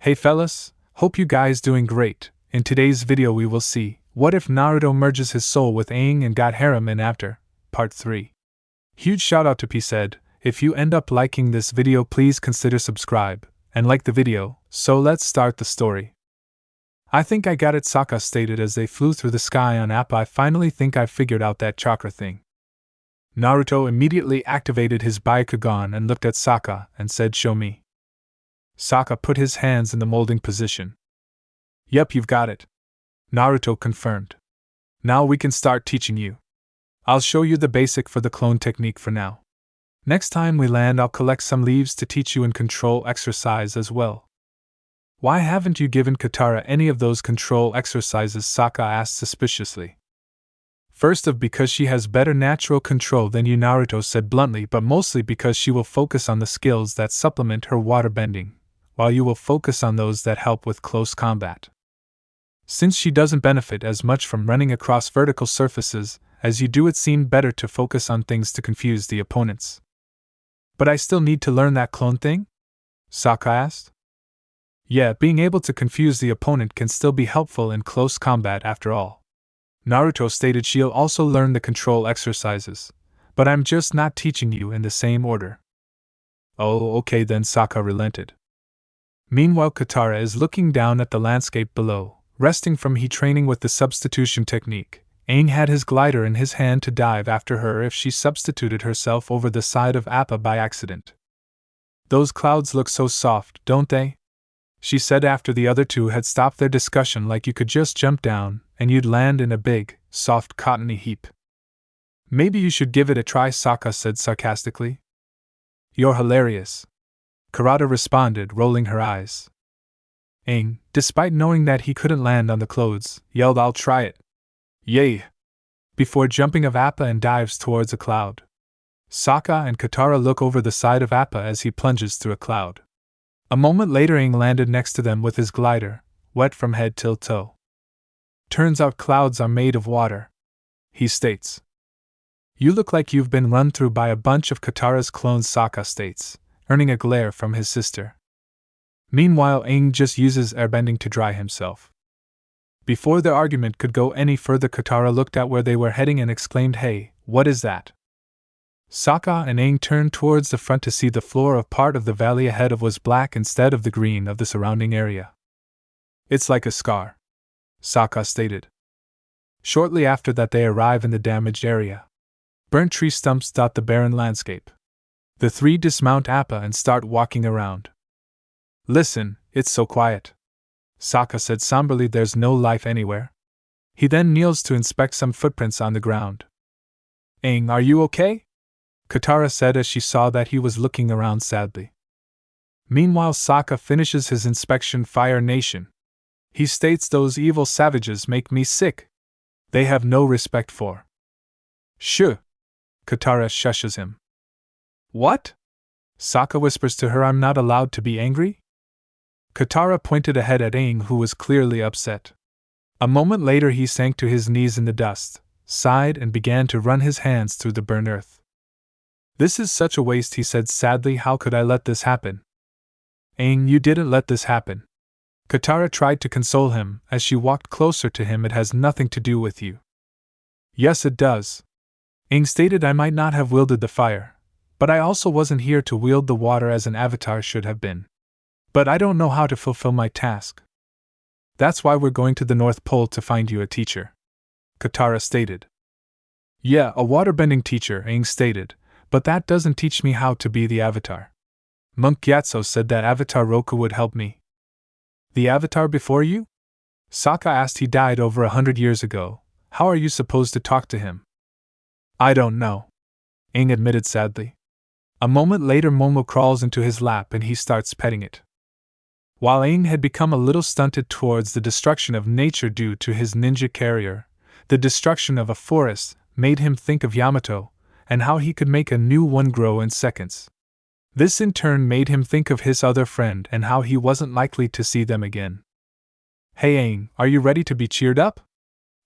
Hey fellas, hope you guys doing great. In today's video we will see, what if Naruto merges his soul with Aang and Got Harem in Avtar, Part 3. Huge shout out to PSaid. If you end up liking this video please consider subscribe, and like the video. So let's start the story. I think I got it, Sokka stated as they flew through the sky on Appa. I finally think I figured out that chakra thing. Naruto immediately activated his Byakugan and looked at Sokka and said, "Show me." Sokka put his hands in the molding position. "Yep, you've got it," Naruto confirmed. "Now we can start teaching you. I'll show you the basic for the clone technique for now. Next time we land I'll collect some leaves to teach you in control exercise as well." "Why haven't you given Katara any of those control exercises?" Sokka asked suspiciously. "First off, because she has better natural control than you," Naruto said bluntly, "but mostly because she will focus on the skills that supplement her waterbending, while you will focus on those that help with close combat. Since she doesn't benefit as much from running across vertical surfaces as you do, it seemed better to focus on things to confuse the opponents." "But I still need to learn that clone thing?" Sokka asked. "Yeah, being able to confuse the opponent can still be helpful in close combat after all," Naruto stated. "She'll also learn the control exercises, but I'm just not teaching you in the same order." "Oh, okay then," Sokka relented. Meanwhile, Katara is looking down at the landscape below, resting from heat training with the substitution technique. Aang had his glider in his hand to dive after her if she substituted herself over the side of Appa by accident. "Those clouds look so soft, don't they?" she said after the other two had stopped their discussion. "Like you could just jump down, and you'd land in a big, soft, cottony heap." "Maybe you should give it a try," Sokka said sarcastically. "You're hilarious," Karada responded, rolling her eyes. Aang, despite knowing that he couldn't land on the clothes, yelled, "I'll try it." "Yay!" before jumping of Appa and dives towards a cloud. Sokka and Katara look over the side of Appa as he plunges through a cloud. A moment later Aang landed next to them with his glider, wet from head till toe. "Turns out clouds are made of water," he states. "You look like you've been run through by a bunch of Katara's clones," Sokka states, earning a glare from his sister. Meanwhile, Aang just uses airbending to dry himself. Before their argument could go any further, Katara looked at where they were heading and exclaimed, "Hey, what is that?" Sokka and Aang turned towards the front to see the floor of part of the valley ahead of was black instead of the green of the surrounding area. "It's like a scar," Sokka stated. Shortly after that they arrive in the damaged area. Burnt tree stumps dot the barren landscape. The three dismount Appa and start walking around. "Listen, it's so quiet," Sokka said somberly. "There's no life anywhere." He then kneels to inspect some footprints on the ground. "Aang, are you okay?" Katara said as she saw that he was looking around sadly. Meanwhile, Sokka finishes his inspection. "Fire Nation," he states, "those evil savages make me sick. They have no respect for." "Shh!" Katara shushes him. "What?" Sokka whispers to her, "I'm not allowed to be angry?" Katara pointed ahead at Aang, who was clearly upset. A moment later he sank to his knees in the dust, sighed and began to run his hands through the burnt earth. "This is such a waste," he said sadly. "How could I let this happen?" "Aang, you didn't let this happen." Katara tried to console him as she walked closer to him. "It has nothing to do with you." "Yes, it does," Aang stated. "I might not have wielded the fire, but I also wasn't here to wield the water as an Avtar should have been. But I don't know how to fulfill my task. That's why we're going to the North Pole to find you a teacher," Katara stated. "Yeah, a waterbending teacher," Aang stated, "but that doesn't teach me how to be the Avatar. Monk Gyatso said that Avatar Roku would help me." "The Avatar before you?" Sokka asked. "He died over 100 years ago. How are you supposed to talk to him?" "I don't know," Aang admitted sadly. A moment later Momo crawls into his lap and he starts petting it. While Aang had become a little stunted towards the destruction of nature due to his ninja carrier, the destruction of a forest made him think of Yamato, and how he could make a new one grow in seconds. This in turn made him think of his other friend and how he wasn't likely to see them again. "Hey Aang, are you ready to be cheered up?"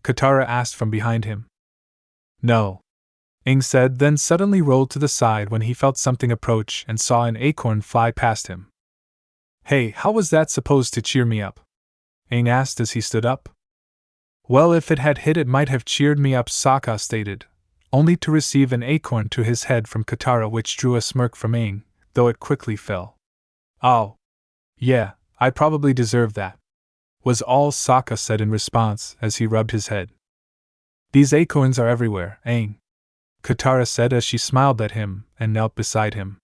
Katara asked from behind him. "No," Aang said, then suddenly rolled to the side when he felt something approach and saw an acorn fly past him. Hey, how was that supposed to cheer me up? Aang asked as he stood up. Well, if it had hit, it might have cheered me up, Sokka stated, only to receive an acorn to his head from Katara, which drew a smirk from Aang, though it quickly fell. Oh. Yeah, I probably deserve that, was all Sokka said in response as he rubbed his head. These acorns are everywhere, Aang, Katara said as she smiled at him and knelt beside him.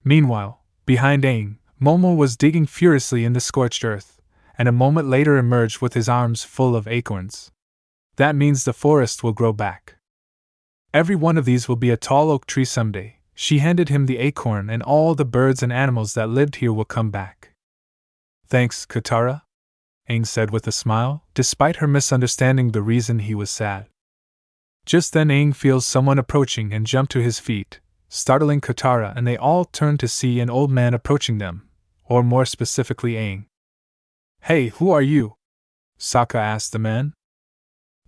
Meanwhile, behind Aang, Momo was digging furiously in the scorched earth, and a moment later emerged with his arms full of acorns. That means the forest will grow back. Every one of these will be a tall oak tree someday. She handed him the acorn, and all the birds and animals that lived here will come back. Thanks, Katara, Aang said with a smile, despite her misunderstanding the reason he was sad. Just then Aang feels someone approaching and jumped to his feet, startling Katara, and they all turned to see an old man approaching them, or more specifically Aang. Hey, who are you? Sokka asked the man.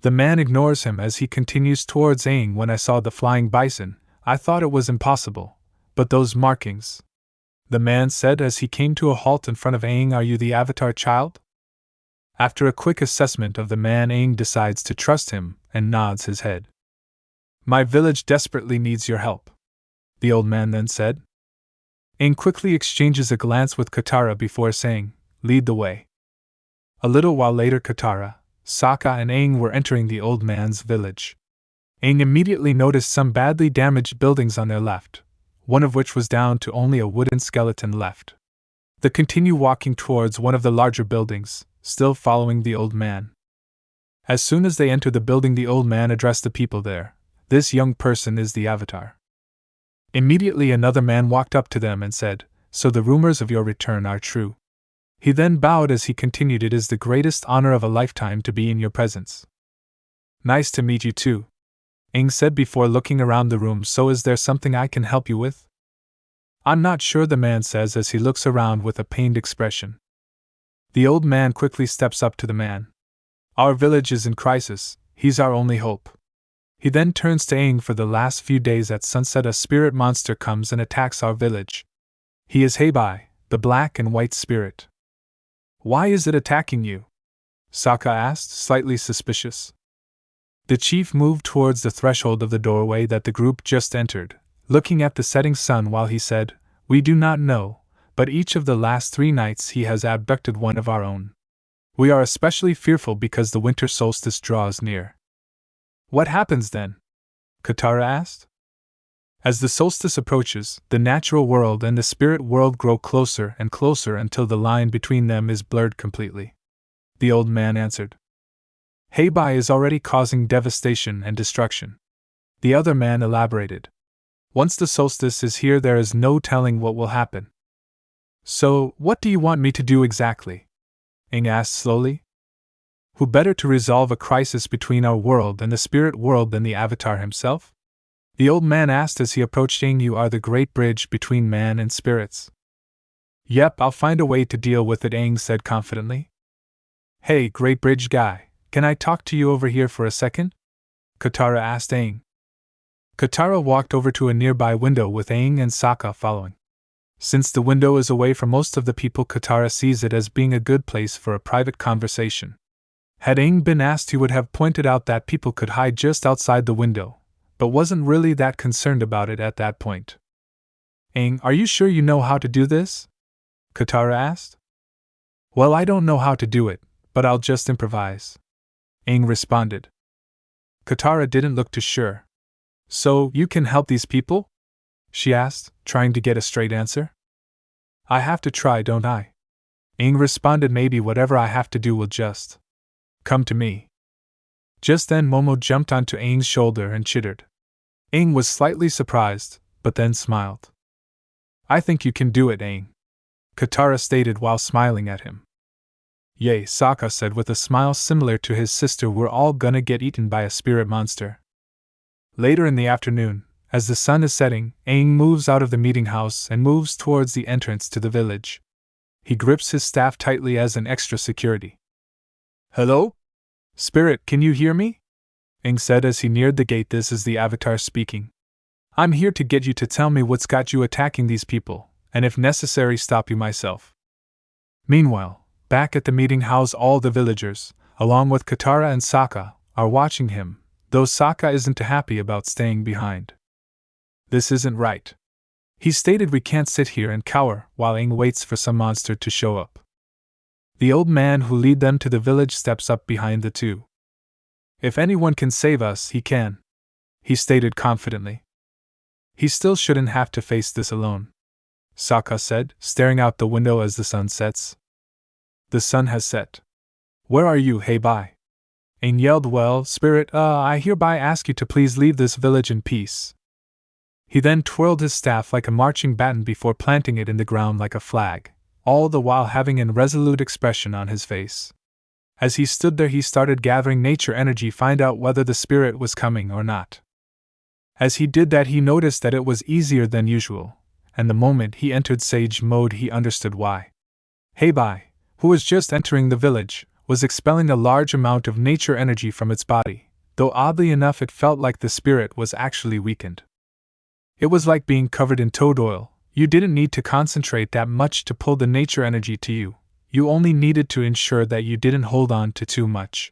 The man ignores him as he continues towards Aang. When I saw the flying bison, I thought it was impossible, but those markings, the man said as he came to a halt in front of Aang. Are you the Avtar child? After a quick assessment of the man, Aang decides to trust him and nods his head. My village desperately needs your help, the old man then said. Aang quickly exchanges a glance with Katara before saying, lead the way. A little while later, Katara, Sokka and Aang were entering the old man's village. Aang immediately noticed some badly damaged buildings on their left, one of which was down to only a wooden skeleton left. They continue walking towards one of the larger buildings, still following the old man. As soon as they entered the building, the old man addressed the people there. This young person is the Avtar. Immediately another man walked up to them and said, so the rumors of your return are true. He then bowed as he continued, it is the greatest honor of a lifetime to be in your presence. Nice to meet you too, Aang said before looking around the room. So is there something I can help you with? I'm not sure, the man says as he looks around with a pained expression. The old man quickly steps up to the man. Our village is in crisis, he's our only hope. He then turns to Aang. For the last few days at sunset a spirit monster comes and attacks our village. He is Heibai, the black and white spirit. Why is it attacking you? Sokka asked, slightly suspicious. The chief moved towards the threshold of the doorway that the group just entered, looking at the setting sun while he said, we do not know, but each of the last 3 nights he has abducted one of our own. We are especially fearful because the winter solstice draws near. What happens then? Katara asked. As the solstice approaches, the natural world and the spirit world grow closer and closer until the line between them is blurred completely. The old man answered. Heibai is already causing devastation and destruction. The other man elaborated. Once the solstice is here, there is no telling what will happen. So, what do you want me to do exactly? Aang asked slowly. Who better to resolve a crisis between our world and the spirit world than the Avtar himself? The old man asked as he approached Aang. You are the great bridge between man and spirits. Yep, I'll find a way to deal with it, Aang said confidently. Hey, great bridge guy, can I talk to you over here for a second? Katara asked Aang. Katara walked over to a nearby window with Aang and Sokka following. Since the window is away from most of the people, Katara sees it as being a good place for a private conversation. Had Aang been asked, he would have pointed out that people could hide just outside the window, but wasn't really that concerned about it at that point. Aang, are you sure you know how to do this? Katara asked. Well, I don't know how to do it, but I'll just improvise, Aang responded. Katara didn't look too sure. So, you can help these people? She asked, trying to get a straight answer. I have to try, don't I? Aang responded. Maybe whatever I have to do will just come to me. Just then Momo jumped onto Aang's shoulder and chittered. Aang was slightly surprised, but then smiled. I think you can do it, Aang, Katara stated while smiling at him. Yay, Sokka said with a smile similar to his sister. We're all gonna get eaten by a spirit monster. Later in the afternoon, as the sun is setting, Aang moves out of the meeting house and moves towards the entrance to the village. He grips his staff tightly as an extra security. Hello? Spirit, can you hear me? Aang said as he neared the gate. This is the Avtar speaking. I'm here to get you to tell me what's got you attacking these people, and if necessary stop you myself. Meanwhile, back at the meeting house, all the villagers, along with Katara and Sokka, are watching him, though Sokka isn't too happy about staying behind. This isn't right. He stated we can't sit here and cower while Aang waits for some monster to show up. The old man who lead them to the village steps up behind the two. If anyone can save us, he can, he stated confidently. He still shouldn't have to face this alone, Sokka said, staring out the window as the sun sets. The sun has set. Where are you, hey bye? Aang yelled. Well, Spirit, I hereby ask you to please leave this village in peace. He then twirled his staff like a marching baton before planting it in the ground like a flag, all the while having an resolute expression on his face. As he stood there, he started gathering nature energy to find out whether the spirit was coming or not. As he did that, he noticed that it was easier than usual, and the moment he entered sage mode, he understood why. Heibai, who was just entering the village, was expelling a large amount of nature energy from its body, though oddly enough it felt like the spirit was actually weakened. It was like being covered in toad oil. You didn't need to concentrate that much to pull the nature energy to you. You only needed to ensure that you didn't hold on to too much.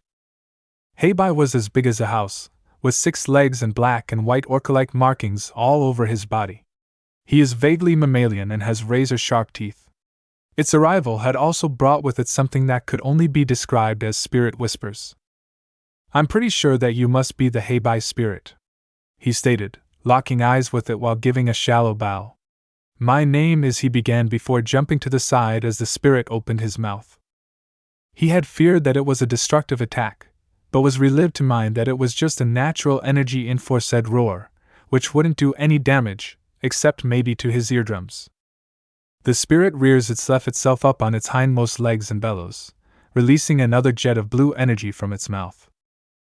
Heibai was as big as a house, with 6 legs and black and white orca-like markings all over his body. He is vaguely mammalian and has razor-sharp teeth. Its arrival had also brought with it something that could only be described as spirit whispers. I'm pretty sure that you must be the Heibai spirit, he stated, locking eyes with it while giving a shallow bow. My name is, he began before jumping to the side as the spirit opened his mouth. He had feared that it was a destructive attack, but was relieved to mind that it was just a natural energy aforesaid roar, which wouldn't do any damage, except maybe to his eardrums. The spirit rears itself up on its hindmost legs and bellows, releasing another jet of blue energy from its mouth.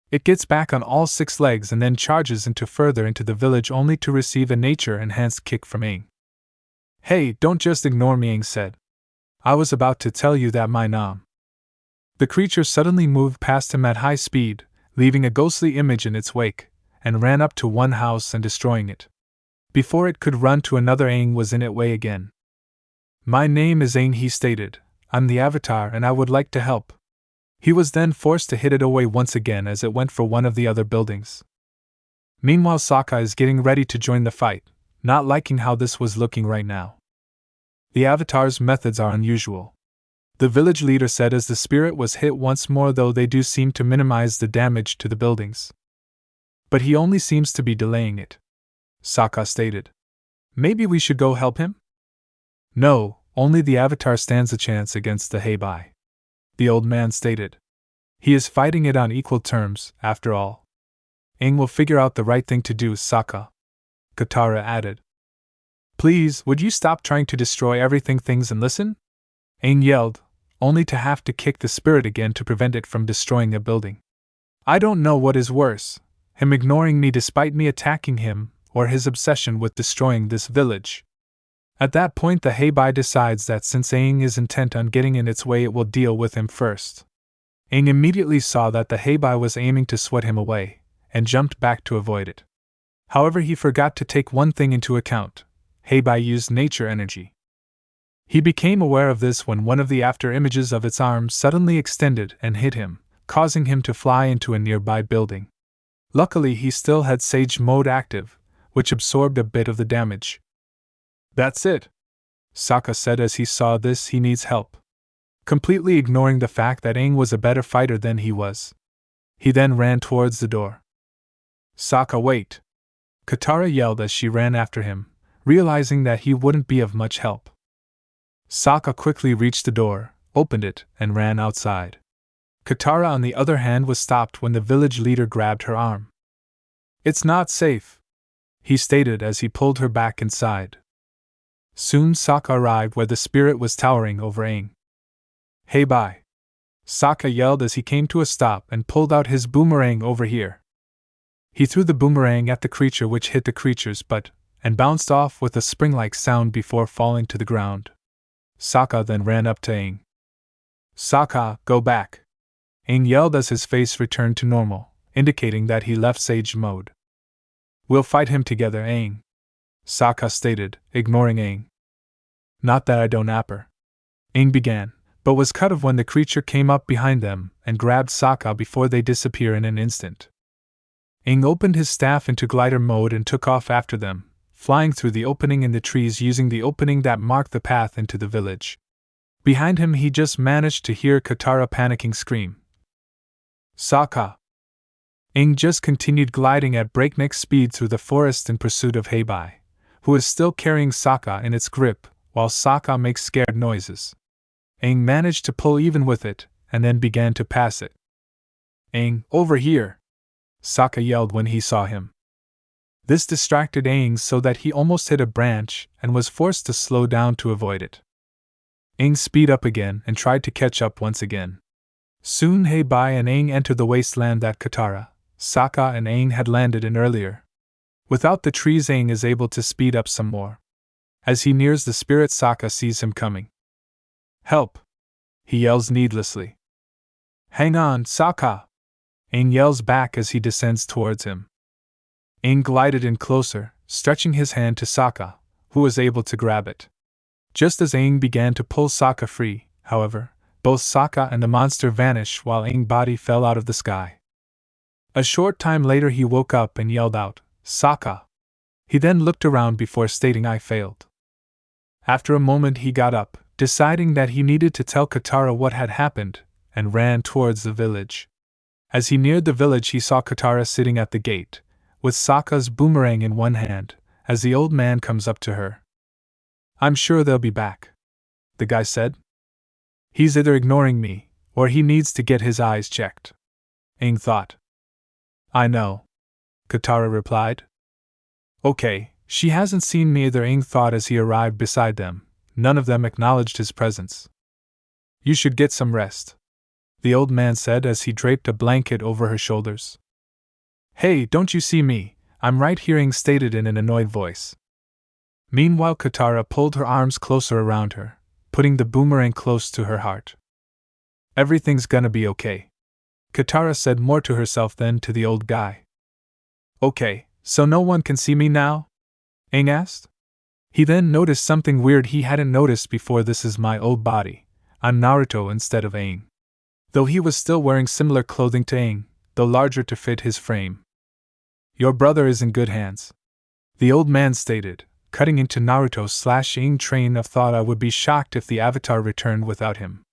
It gets back on all 6 legs and then charges further into the village only to receive a nature-enhanced kick from Aang. Hey, don't just ignore me, Aang said. I was about to tell you that my nom. The creature suddenly moved past him at high speed, leaving a ghostly image in its wake, and ran up to one house and destroying it. Before it could run to another, Aang was in its way again. My name is Aang, he stated. I'm the Avtar and I would like to help. He was then forced to hit it away once again as it went for one of the other buildings. Meanwhile, Sokka is getting ready to join the fight, not liking how this was looking right now. The Avatar's methods are unusual, the village leader said as the spirit was hit once more, though they do seem to minimize the damage to the buildings. But he only seems to be delaying it, Sokka stated. Maybe we should go help him? No, only the Avatar stands a chance against the Heibai, the old man stated. He is fighting it on equal terms, after all. Aang will figure out the right thing to do, Sokka, Katara added. Please, would you stop trying to destroy everything things and listen? Aang yelled, only to have to kick the spirit again to prevent it from destroying a building. I don't know what is worse, him ignoring me despite me attacking him, or his obsession with destroying this village. At that point, the Heibai decides that since Aang is intent on getting in its way, it will deal with him first. Aang immediately saw that the Heibai was aiming to sweat him away, and jumped back to avoid it. However, he forgot to take one thing into account. Heibai used nature energy. He became aware of this when one of the after images of its arms suddenly extended and hit him, causing him to fly into a nearby building. Luckily, he still had Sage Mode active, which absorbed a bit of the damage. That's it, Sokka said as he saw this. He needs help. Completely ignoring the fact that Aang was a better fighter than he was. He then ran towards the door. Sokka, wait! Katara yelled as she ran after him, realizing that he wouldn't be of much help. Sokka quickly reached the door, opened it, and ran outside. Katara, on the other hand, was stopped when the village leader grabbed her arm. It's not safe, he stated as he pulled her back inside. Soon Sokka arrived where the spirit was towering over Aang. Heibai! Sokka yelled as he came to a stop and pulled out his boomerang. Over here. He threw the boomerang at the creature, which hit the creature's butt and bounced off with a spring-like sound before falling to the ground. Sokka then ran up to Aang. Sokka, go back! Aang yelled as his face returned to normal, indicating that he left Sage Mode. We'll fight him together, Aang, Sokka stated, ignoring Aang. Not that I don't apper. Aang began, but was cut off when the creature came up behind them and grabbed Sokka before they disappear in an instant. Aang opened his staff into glider mode and took off after them, flying through the opening in the trees using the opening that marked the path into the village. Behind him he just managed to hear Katara panicking scream, "Sokka!" Aang just continued gliding at breakneck speed through the forest in pursuit of Heibai, who is still carrying Sokka in its grip, while Sokka makes scared noises. Aang managed to pull even with it, and then began to pass it. "Aang, over here!" Sokka yelled when he saw him. This distracted Aang so that he almost hit a branch and was forced to slow down to avoid it. Aang speed up again and tried to catch up once again. Soon Heibai and Aang entered the wasteland that Katara, Sokka and Aang had landed in earlier. Without the trees, Aang is able to speed up some more. As he nears the spirit, Sokka sees him coming. "Help!" he yells needlessly. "Hang on, Sokka!" Aang yells back as he descends towards him. Aang glided in closer, stretching his hand to Sokka, who was able to grab it. Just as Aang began to pull Sokka free, however, both Sokka and the monster vanished while Aang's body fell out of the sky. A short time later he woke up and yelled out, "Sokka!" He then looked around before stating, "I failed." After a moment he got up, deciding that he needed to tell Katara what had happened, and ran towards the village. As he neared the village he saw Katara sitting at the gate, with Sokka's boomerang in one hand, as the old man comes up to her. "I'm sure they'll be back," the guy said. "He's either ignoring me, or he needs to get his eyes checked," Aang thought. "I know," Katara replied. "Okay, she hasn't seen me either," Aang thought as he arrived beside them. None of them acknowledged his presence. "You should get some rest," the old man said as he draped a blanket over her shoulders. "Hey, don't you see me? I'm right here," Aang stated in an annoyed voice. Meanwhile Katara pulled her arms closer around her, putting the boomerang close to her heart. "Everything's gonna be okay," Katara said, more to herself than to the old guy. "Okay, so no one can see me now?" Aang asked. He then noticed something weird he hadn't noticed before. "This is my old body. I'm Naruto instead of Aang." Though he was still wearing similar clothing to Aang, though larger to fit his frame. "Your brother is in good hands," the old man stated, cutting into Naruto/Aang train of thought. "I would be shocked if the Avatar returned without him."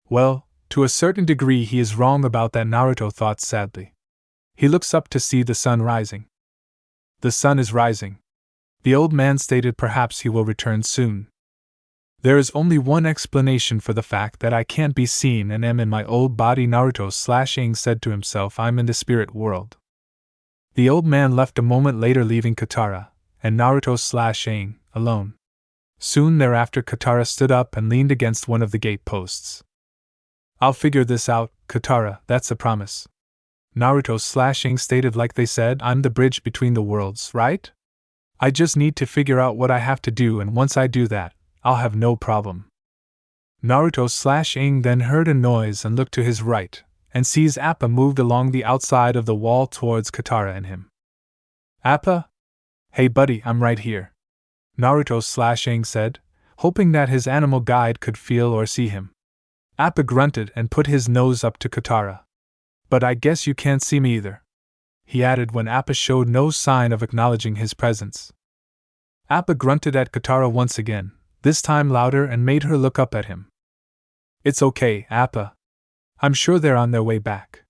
"Well, to a certain degree he is wrong about that," Naruto thought sadly. He looks up to see the sun rising. "The sun is rising," the old man stated. "Perhaps he will return soon. There is only one explanation for the fact that I can't be seen and am in my old body," Naruto/Aang said to himself. "I'm in the spirit world." The old man left a moment later, leaving Katara and Naruto/Aang alone. Soon thereafter Katara stood up and leaned against one of the gate posts. "I'll figure this out, Katara, that's a promise," Naruto/Aang stated. "Like they said, I'm the bridge between the worlds, right? I just need to figure out what I have to do, and once I do that, I'll have no problem." Naruto/Aang then heard a noise and looked to his right, and sees Appa moved along the outside of the wall towards Katara and him. "Appa? Hey buddy, I'm right here," Naruto/Aang said, hoping that his animal guide could feel or see him. Appa grunted and put his nose up to Katara. "But I guess you can't see me either," he added when Appa showed no sign of acknowledging his presence. Appa grunted at Katara once again, this time louder, and made her look up at him. "It's okay, Appa. I'm sure they're on their way back,"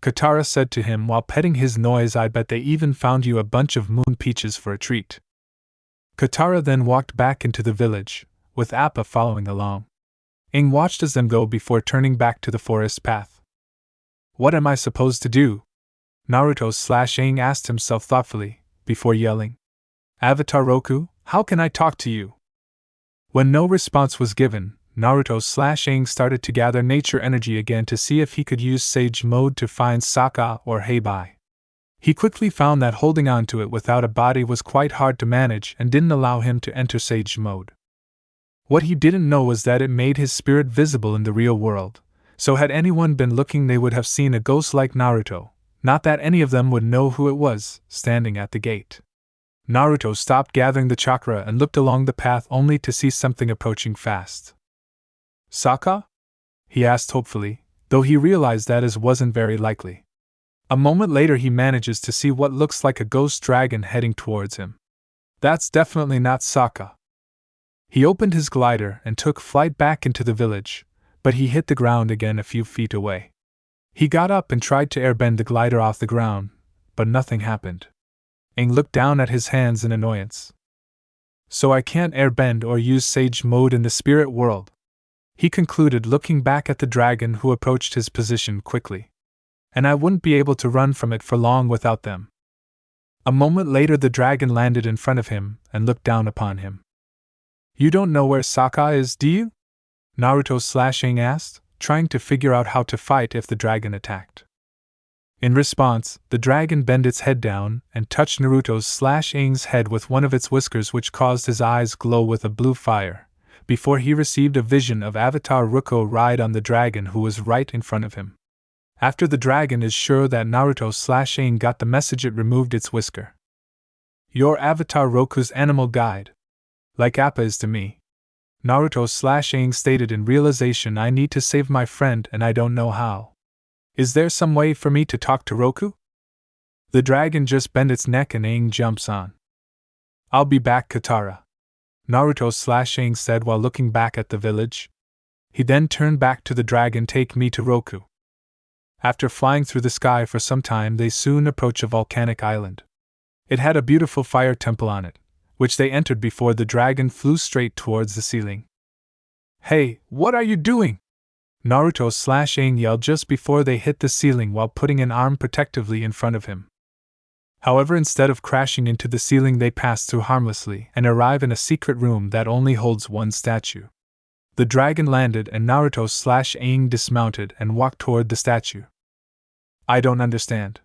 Katara said to him while petting his nose. "I bet they even found you a bunch of moon peaches for a treat." Katara then walked back into the village, with Appa following along. Aang watched as them go before turning back to the forest path. "What am I supposed to do?" Naruto/Aang asked himself thoughtfully, before yelling, "Avatar Roku, how can I talk to you?" When no response was given, Naruto/Aang started to gather nature energy again to see if he could use Sage mode to find Sokka or Heibai. He quickly found that holding on to it without a body was quite hard to manage and didn't allow him to enter Sage mode. What he didn't know was that it made his spirit visible in the real world, so had anyone been looking they would have seen a ghost like Naruto, not that any of them would know who it was, standing at the gate. Naruto stopped gathering the chakra and looked along the path only to see something approaching fast. "Sokka?" he asked hopefully, though he realized that it wasn't very likely. A moment later he manages to see what looks like a ghost dragon heading towards him. That's definitely not Sokka. He opened his glider and took flight back into the village, but he hit the ground again a few feet away. He got up and tried to airbend the glider off the ground, but nothing happened. Aang looked down at his hands in annoyance. So I can't airbend or use Sage mode in the spirit world, he concluded, looking back at the dragon who approached his position quickly. And I wouldn't be able to run from it for long without them. A moment later the dragon landed in front of him and looked down upon him. You don't know where Sokka is, do you? Naruto/Aang asked, trying to figure out how to fight if the dragon attacked. In response, the dragon bent its head down and touched Naruto's/Aang's head with one of its whiskers, which caused his eyes glow with a blue fire, before he received a vision of Avtar Roku ride on the dragon who was right in front of him. After the dragon is sure that Naruto/Aang got the message, it removed its whisker. You're Avtar Roku's animal guide. Like Appa is to me. Naruto/Aang stated in realization, I need to save my friend and I don't know how. Is there some way for me to talk to Roku? The dragon just bent its neck and Aang jumps on. I'll be back, Katara, Naruto/Aang said while looking back at the village. He then turned back to the dragon, take me to Roku. After flying through the sky for some time, they soon approached a volcanic island. It had a beautiful fire temple on it, which they entered before the dragon flew straight towards the ceiling. Hey, what are you doing? Naruto/Aang yelled just before they hit the ceiling while putting an arm protectively in front of him. However, instead of crashing into the ceiling, they pass through harmlessly and arrive in a secret room that only holds one statue. The dragon landed and Naruto/Aang dismounted and walked toward the statue. I don't understand,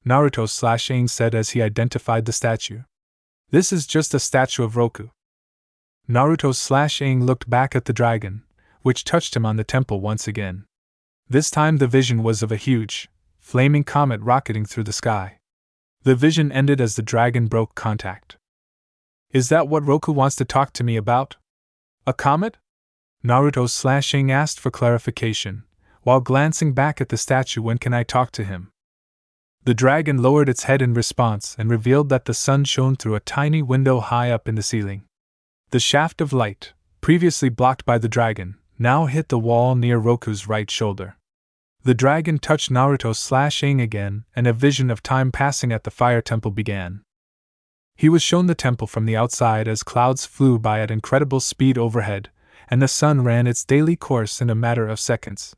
Naruto/Aang said as he identified the statue. This is just a statue of Roku. Naruto/Aang looked back at the dragon, which touched him on the temple once again. This time the vision was of a huge, flaming comet rocketing through the sky. The vision ended as the dragon broke contact. Is that what Roku wants to talk to me about? A comet? Naruto/Aang asked for clarification, while glancing back at the statue. When can I talk to him? The dragon lowered its head in response and revealed that the sun shone through a tiny window high up in the ceiling. The shaft of light, previously blocked by the dragon, now hit the wall near Roku's right shoulder. The dragon touched Naruto/Aang again, and a vision of time passing at the fire temple began. He was shown the temple from the outside as clouds flew by at incredible speed overhead, and the sun ran its daily course in a matter of seconds.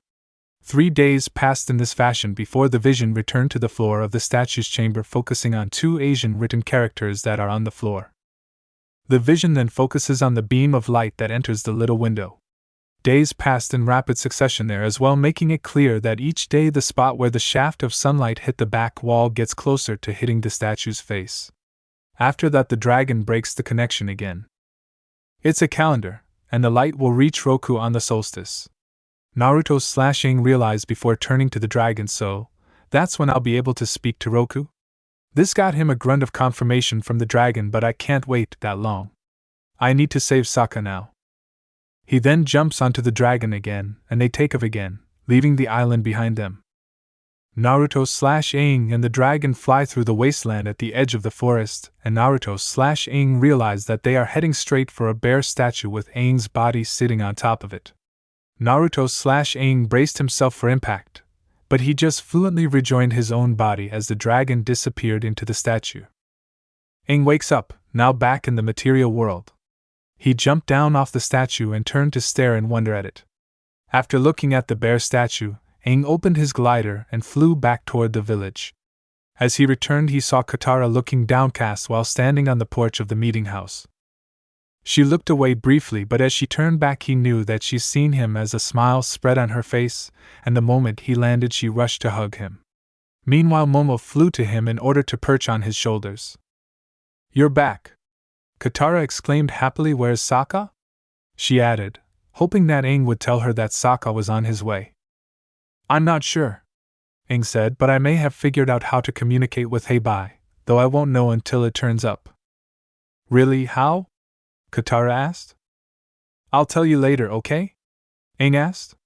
3 days passed in this fashion before the vision returned to the floor of the statue's chamber, focusing on 2 Asian written characters that are on the floor. The vision then focuses on the beam of light that enters the little window. Days passed in rapid succession there as well, making it clear that each day the spot where the shaft of sunlight hit the back wall gets closer to hitting the statue's face. After that, the dragon breaks the connection again. It's a calendar, and the light will reach Roku on the solstice, Naruto/Aang realized before turning to the dragon. So, that's when I'll be able to speak to Roku? This got him a grunt of confirmation from the dragon, but I can't wait that long. I need to save Sokka now. He then jumps onto the dragon again, and they take off again, leaving the island behind them. Naruto/Aang and the dragon fly through the wasteland at the edge of the forest, and Naruto/Aang realize that they are heading straight for a bear statue with Aang's body sitting on top of it. Naruto/Aang braced himself for impact, but he just fluently rejoined his own body as the dragon disappeared into the statue. Aang wakes up, now back in the material world. He jumped down off the statue and turned to stare in wonder at it. After looking at the bear statue, Aang opened his glider and flew back toward the village. As he returned, he saw Katara looking downcast while standing on the porch of the meeting house. She looked away briefly, but as she turned back he knew that she'd seen him as a smile spread on her face, and the moment he landed she rushed to hug him. Meanwhile, Momo flew to him in order to perch on his shoulders. You're back, Katara exclaimed happily. Where's Sokka? She added, hoping that Aang would tell her that Sokka was on his way. I'm not sure, Aang said, but I may have figured out how to communicate with Heibai, though I won't know until it turns up. Really, how? Katara asked. I'll tell you later, okay? Aang asked.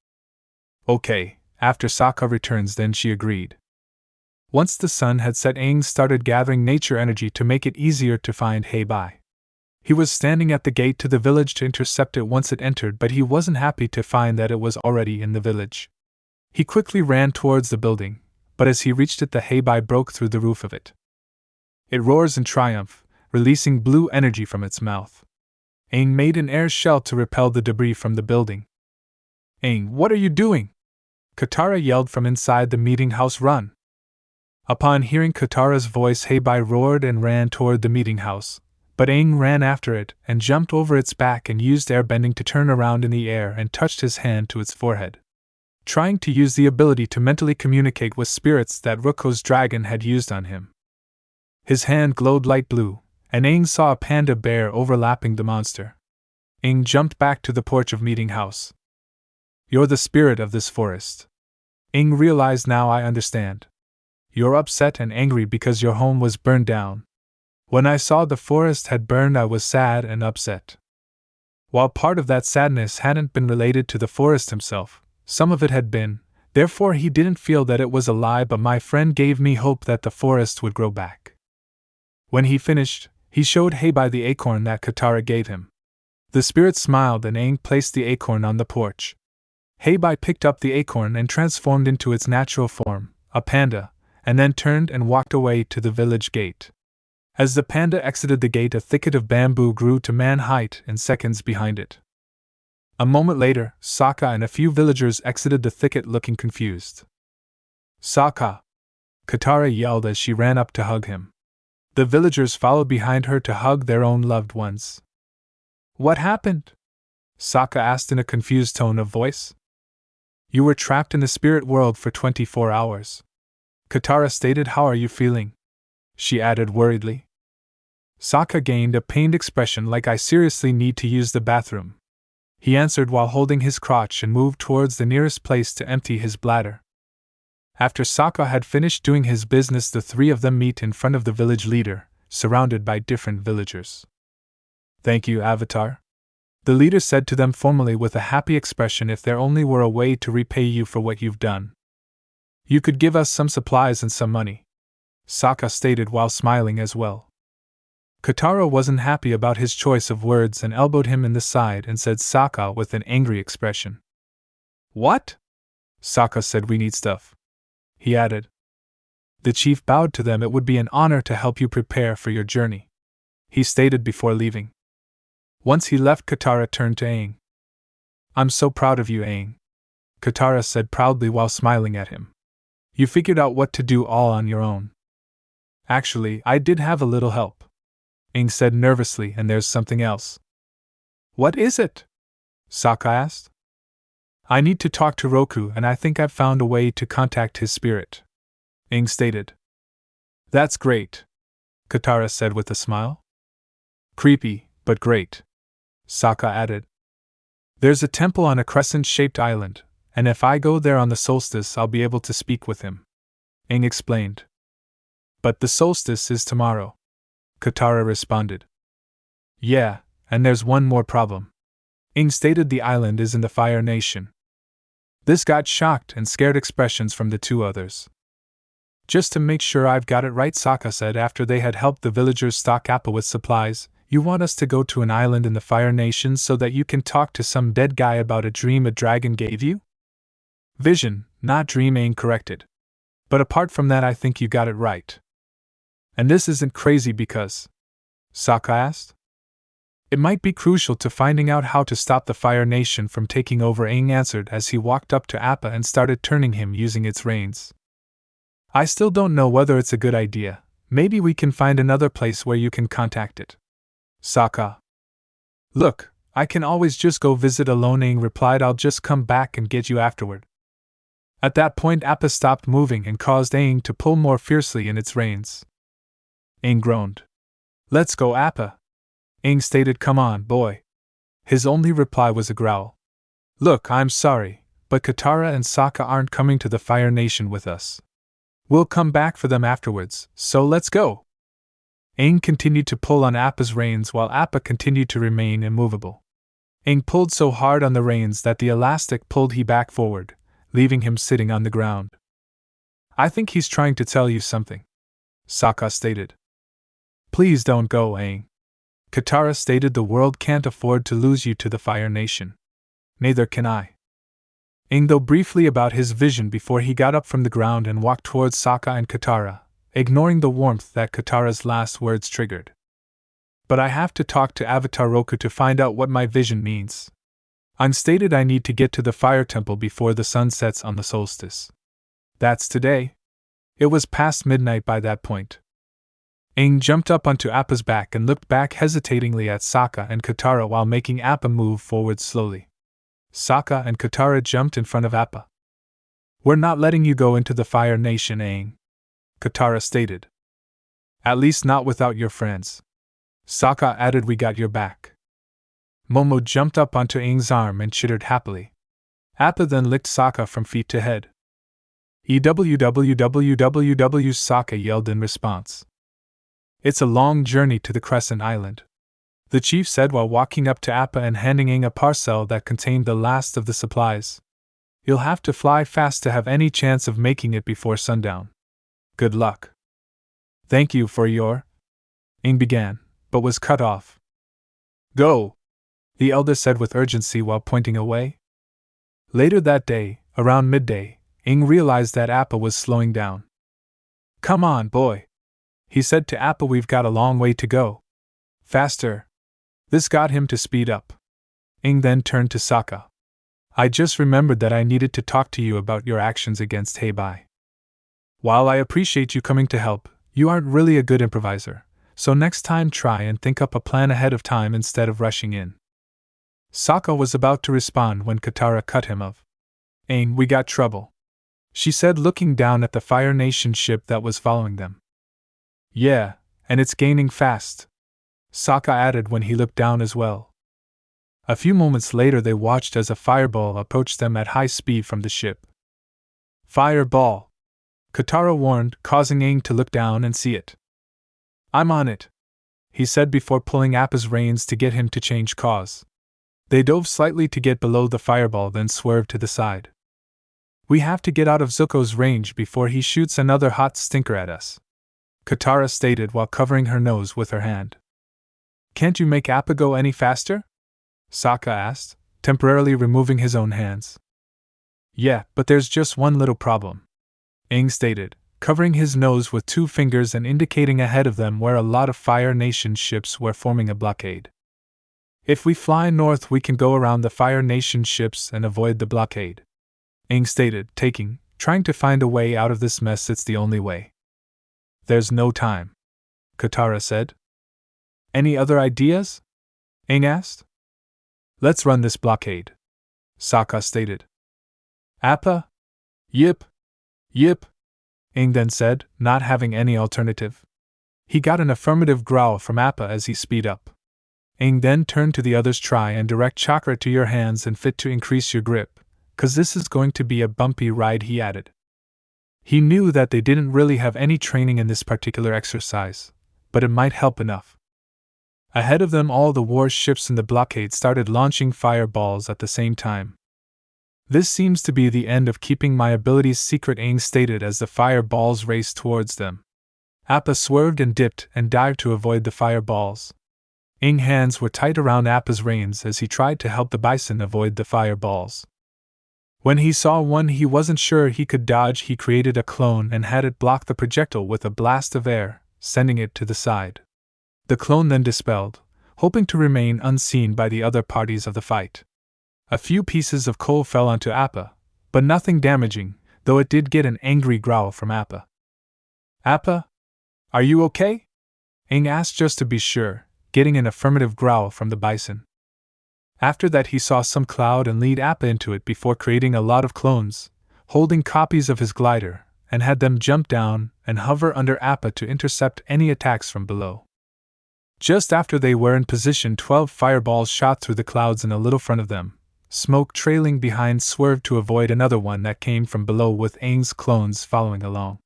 Okay, after Sokka returns then she agreed. Once the sun had set, Aang started gathering nature energy to make it easier to find Heibai. He was standing at the gate to the village to intercept it once it entered, but he wasn't happy to find that it was already in the village. He quickly ran towards the building, but as he reached it the Heibai broke through the roof of it. It roars in triumph, releasing blue energy from its mouth. Aang made an air shell to repel the debris from the building. Aang, what are you doing? Katara yelled from inside the meeting house. Run! Upon hearing Katara's voice, Heibai roared and ran toward the meeting house, but Aang ran after it and jumped over its back and used airbending to turn around in the air and touched his hand to its forehead, trying to use the ability to mentally communicate with spirits that Ruko's dragon had used on him. His hand glowed light blue, and Aang saw a panda bear overlapping the monster. Aang jumped back to the porch of meeting house. You're the spirit of this forest. Aang realized. Now I understand. You're upset and angry because your home was burned down. When I saw the forest had burned, I was sad and upset. While part of that sadness hadn't been related to the forest himself, some of it had been, therefore he didn't feel that it was a lie, but my friend gave me hope that the forest would grow back. When he finished, he showed Heibai the acorn that Katara gave him. The spirit smiled and Aang placed the acorn on the porch. Heibai picked up the acorn and transformed into its natural form, a panda, and then turned and walked away to the village gate. As the panda exited the gate, a thicket of bamboo grew to man height in seconds behind it. A moment later, Sokka and a few villagers exited the thicket looking confused. Sokka! Katara yelled as she ran up to hug him. The villagers followed behind her to hug their own loved ones. What happened? Sokka asked in a confused tone of voice. You were trapped in the spirit world for 24 hours. Katara stated. How are you feeling? She added worriedly. Sokka gained a pained expression like I seriously need to use the bathroom. He answered while holding his crotch and moved towards the nearest place to empty his bladder. After Sokka had finished doing his business, the three of them meet in front of the village leader, surrounded by different villagers. Thank you, Avtar. The leader said to them formally with a happy expression. If there only were a way to repay you for what you've done. You could give us some supplies and some money, Sokka stated while smiling as well. Katara wasn't happy about his choice of words and elbowed him in the side and said Sokka with an angry expression. What? Sokka said. We need stuff. He added. The chief bowed to them. It would be an honor to help you prepare for your journey, he stated before leaving. Once he left, Katara turned to Aang. I'm so proud of you, Aang, Katara said proudly while smiling at him. You figured out what to do all on your own. Actually, I did have a little help, Aang said nervously, and there's something else. What is it? Sokka asked. I need to talk to Roku, and I think I've found a way to contact his spirit, Aang stated. That's great, Katara said with a smile. Creepy, but great, Sokka added. There's a temple on a crescent-shaped island, and if I go there on the solstice I'll be able to speak with him, Aang explained. But the solstice is tomorrow, Katara responded. Yeah, and there's one more problem. Aang stated. The island is in the Fire Nation. This got shocked and scared expressions from the two others. Just to make sure I've got it right, Sokka said after they had helped the villagers stock Appa with supplies, you want us to go to an island in the Fire Nation so that you can talk to some dead guy about a dream a dragon gave you? Vision, not dream, Aang corrected. But apart from that, I think you got it right. And this isn't crazy because? Sokka asked. It might be crucial to finding out how to stop the Fire Nation from taking over, Aang answered as he walked up to Appa and started turning him using its reins. I still don't know whether it's a good idea. Maybe we can find another place where you can contact it. Sokka. Look, I can always just go visit alone, Aang replied. I'll just come back and get you afterward. At that point, Appa stopped moving and caused Aang to pull more fiercely in its reins. Aang groaned. Let's go, Appa, Aang stated. Come on, boy. His only reply was a growl. Look, I'm sorry, but Katara and Sokka aren't coming to the Fire Nation with us. We'll come back for them afterwards, so let's go. Aang continued to pull on Appa's reins while Appa continued to remain immovable. Aang pulled so hard on the reins that the elastic pulled he back forward, leaving him sitting on the ground. I think he's trying to tell you something, Sokka stated. Please don't go, Aang. Katara stated the world can't afford to lose you to the Fire Nation. Neither can I. Aang though briefly about his vision before he got up from the ground and walked towards Sokka and Katara, ignoring the warmth that Katara's last words triggered. But I have to talk to Avtar Roku to find out what my vision means. I'm stated I need to get to the Fire Temple before the sun sets on the solstice. That's today. It was past midnight by that point. Aang jumped up onto Appa's back and looked back hesitatingly at Sokka and Katara while making Appa move forward slowly. Sokka and Katara jumped in front of Appa. We're not letting you go into the Fire Nation, Aang, Katara stated. At least not without your friends. Sokka added, we got your back. Momo jumped up onto Aang's arm and chittered happily. Appa then licked Sokka from feet to head. EWWWWW, Sokka yelled in response. It's a long journey to the Crescent Island, the chief said while walking up to Appa and handing Aang a parcel that contained the last of the supplies. You'll have to fly fast to have any chance of making it before sundown. Good luck. Thank you for your... Aang began, but was cut off. Go, the elder said with urgency while pointing away. Later that day, around midday, Aang realized that Appa was slowing down. Come on, boy, he said to Appa, we've got a long way to go. Faster. This got him to speed up. Aang then turned to Sokka. I just remembered that I needed to talk to you about your actions against Heibai. While I appreciate you coming to help, you aren't really a good improviser, so next time try and think up a plan ahead of time instead of rushing in. Sokka was about to respond when Katara cut him off. Aang, we got trouble, she said, looking down at the Fire Nation ship that was following them. Yeah, and it's gaining fast, Sokka added when he looked down as well. A few moments later they watched as a fireball approached them at high speed from the ship. Fireball, Katara warned, causing Aang to look down and see it. I'm on it, he said before pulling Appa's reins to get him to change course. They dove slightly to get below the fireball, then swerved to the side. We have to get out of Zuko's range before he shoots another hot stinker at us, Katara stated while covering her nose with her hand. Can't you make Appa go any faster? Sokka asked, temporarily removing his own hands. Yeah, but there's just one little problem, Aang stated, covering his nose with two fingers and indicating ahead of them where a lot of Fire Nation ships were forming a blockade. If we fly north we can go around the Fire Nation ships and avoid the blockade, Aang stated, trying to find a way out of this mess. It's the only way. There's no time, Katara said. Any other ideas? Aang asked. Let's run this blockade, Sokka stated. Appa? Yip. Aang then said, not having any alternative. He got an affirmative growl from Appa as he speed up. Aang then turned to the others. Try and direct chakra to your hands and fit to increase your grip, 'cause this is going to be a bumpy ride, he added. He knew that they didn't really have any training in this particular exercise, but it might help enough. Ahead of them all the war ships in the blockade started launching fireballs at the same time. This seems to be the end of keeping my abilities secret, Aang stated as the fireballs raced towards them. Appa swerved and dipped and dived to avoid the fireballs. Aang's hands were tight around Appa's reins as he tried to help the bison avoid the fireballs. When he saw one he wasn't sure he could dodge, he created a clone and had it block the projectile with a blast of air, sending it to the side. The clone then dispelled, hoping to remain unseen by the other parties of the fight. A few pieces of coal fell onto Appa, but nothing damaging, though it did get an angry growl from Appa. Appa? Are you okay? Aang asked just to be sure, getting an affirmative growl from the bison. After that he saw some cloud and lead Appa into it before creating a lot of clones, holding copies of his glider, and had them jump down and hover under Appa to intercept any attacks from below. Just after they were in position, 12 fireballs shot through the clouds in a little front of them. Smoke trailing behind swerved to avoid another one that came from below with Aang's clones following along.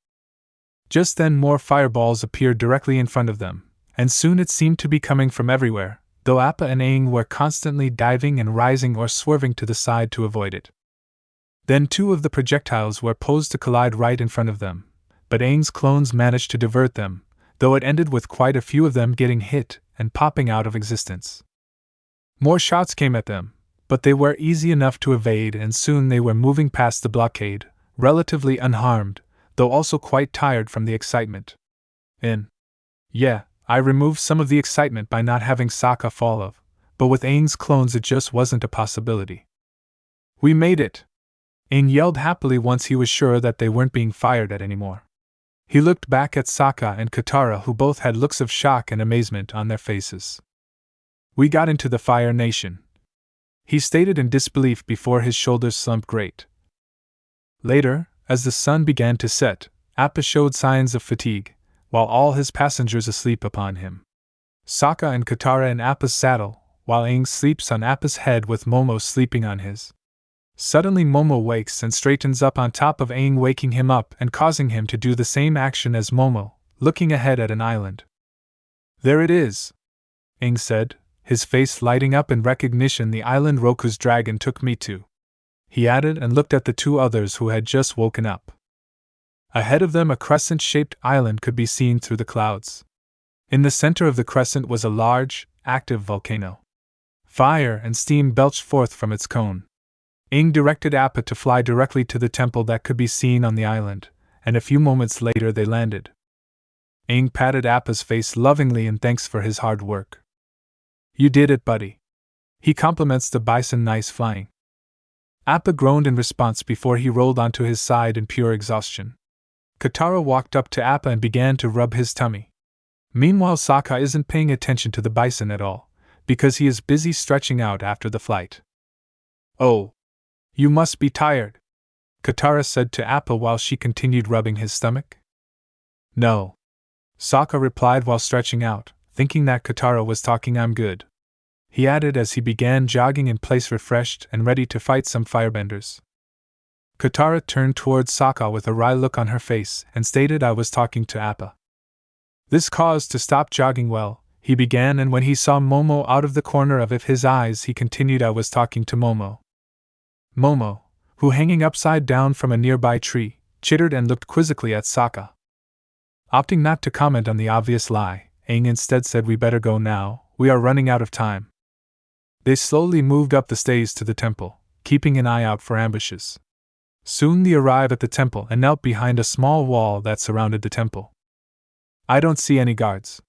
Just then more fireballs appeared directly in front of them, and soon it seemed to be coming from everywhere, though Appa and Aang were constantly diving and rising or swerving to the side to avoid it. Then two of the projectiles were posed to collide right in front of them, but Aang's clones managed to divert them, though it ended with quite a few of them getting hit and popping out of existence. More shots came at them, but they were easy enough to evade, and soon they were moving past the blockade, relatively unharmed, though also quite tired from the excitement. Yeah, I removed some of the excitement by not having Sokka fall off, but with Aang's clones it just wasn't a possibility. We made it! Aang yelled happily once he was sure that they weren't being fired at anymore. He looked back at Sokka and Katara, who both had looks of shock and amazement on their faces. We got into the Fire Nation, he stated in disbelief before his shoulders slumped great. Later, as the sun began to set, Appa showed signs of fatigue, while all his passengers asleep upon him. Sokka and Katara in Appa's saddle, while Aang sleeps on Appa's head with Momo sleeping on his. Suddenly Momo wakes and straightens up on top of Aang, waking him up and causing him to do the same action as Momo, looking ahead at an island. There it is, Aang said, his face lighting up in recognition. The island Roku's dragon took me to, he added, and looked at the two others who had just woken up. Ahead of them a crescent-shaped island could be seen through the clouds. In the center of the crescent was a large, active volcano. Fire and steam belched forth from its cone. Aang directed Appa to fly directly to the temple that could be seen on the island, and a few moments later they landed. Aang patted Appa's face lovingly in thanks for his hard work. You did it, buddy. He compliments the bison. Nice flying. Appa groaned in response before he rolled onto his side in pure exhaustion. Katara walked up to Appa and began to rub his tummy. Meanwhile, Sokka isn't paying attention to the bison at all, because he is busy stretching out after the flight. Oh, you must be tired, Katara said to Appa while she continued rubbing his stomach. No, Sokka replied while stretching out, thinking that Katara was talking. I'm good, he added as he began jogging in place, refreshed and ready to fight some firebenders. Katara turned towards Sokka with a wry look on her face and stated, I was talking to Appa. This caused to stop jogging. Well, he began, and when he saw Momo out of the corner of his eyes he continued, I was talking to Momo. Momo, who hanging upside down from a nearby tree, chittered and looked quizzically at Sokka. Opting not to comment on the obvious lie, Aang instead said, we better go now, we are running out of time. They slowly moved up the stairs to the temple, keeping an eye out for ambushes. Soon they arrived at the temple and knelt behind a small wall that surrounded the temple. I don't see any guards,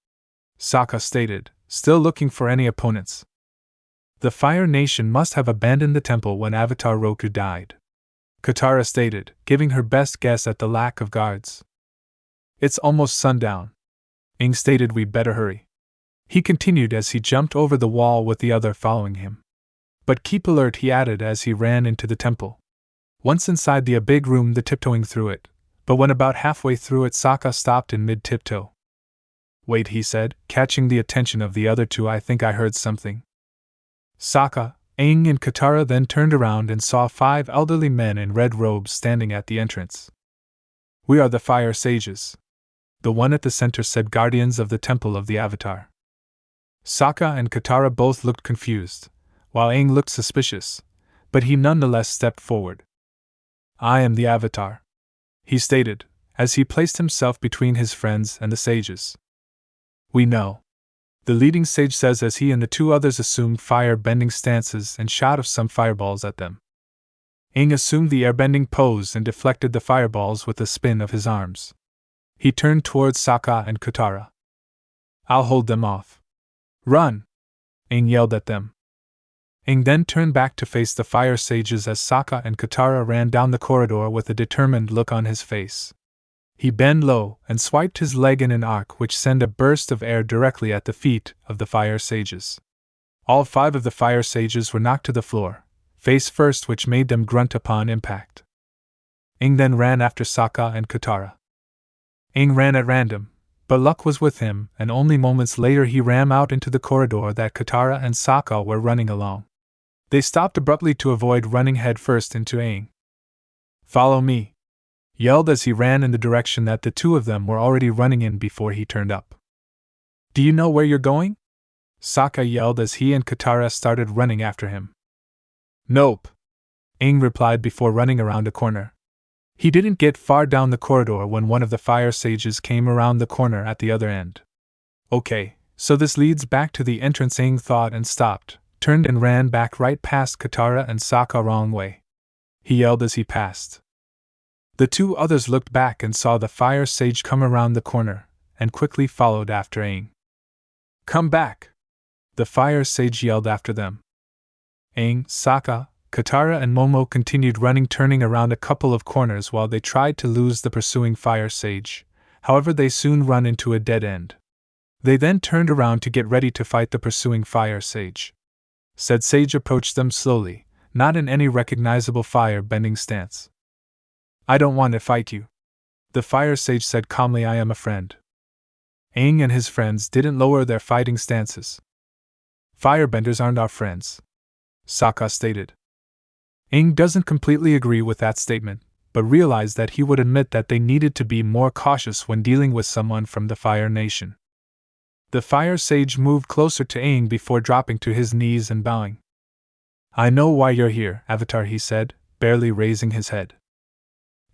Sokka stated, still looking for any opponents. The Fire Nation must have abandoned the temple when Avtar Roku died, Katara stated, giving her best guess at the lack of guards. It's almost sundown, Aang stated, we better hurry. He continued as he jumped over the wall with the other following him. But keep alert, he added as he ran into the temple. Once inside the big room, the tiptoeing through it, but when about halfway through it, Sokka stopped in mid-tiptoe. Wait, he said, catching the attention of the other two, I think I heard something. Sokka, Aang and Katara then turned around and saw 5 elderly men in red robes standing at the entrance. We are the Fire Sages, the one at the center said, guardians of the Temple of the Avtar. Sokka and Katara both looked confused, while Aang looked suspicious, but he nonetheless stepped forward. I am the Avtar, he stated, as he placed himself between his friends and the sages. We know, the leading sage says as he and the two others assumed fire-bending stances and shot off some fireballs at them. Aang assumed the airbending pose and deflected the fireballs with a spin of his arms. He turned towards Sokka and Katara. I'll hold them off. Run! Aang yelled at them. Aang then turned back to face the Fire Sages as Sokka and Katara ran down the corridor with a determined look on his face. He bent low and swiped his leg in an arc which sent a burst of air directly at the feet of the Fire Sages. All 5 of the Fire Sages were knocked to the floor, face first, which made them grunt upon impact. Aang then ran after Sokka and Katara. Aang ran at random, but luck was with him, and only moments later he ran out into the corridor that Katara and Sokka were running along. They stopped abruptly to avoid running headfirst into Aang. Follow me, yelled as he ran in the direction that the two of them were already running in before he turned up. Do you know where you're going? Sokka yelled as he and Katara started running after him. Nope, Aang replied before running around a corner. He didn't get far down the corridor when one of the fire sages came around the corner at the other end. Okay, so this leads back to the entrance, Aang thought, and stopped, turned and ran back right past Katara and Sokka wrong way. He yelled as he passed. The two others looked back and saw the fire sage come around the corner, and quickly followed after Aang. Come back! The fire sage yelled after them. Aang, Sokka, Katara and Momo continued running, turning around a couple of corners while they tried to lose the pursuing fire sage. However, they soon run into a dead end. They then turned around to get ready to fight the pursuing fire sage. Said sage approached them slowly, not in any recognizable fire-bending stance. I don't want to fight you. The fire sage said calmly, I am a friend. Aang and his friends didn't lower their fighting stances. Firebenders aren't our friends, Sokka stated. Aang doesn't completely agree with that statement, but realized that he would admit that they needed to be more cautious when dealing with someone from the Fire Nation. The fire sage moved closer to Aang before dropping to his knees and bowing. I know why you're here, Avtar, he said, barely raising his head.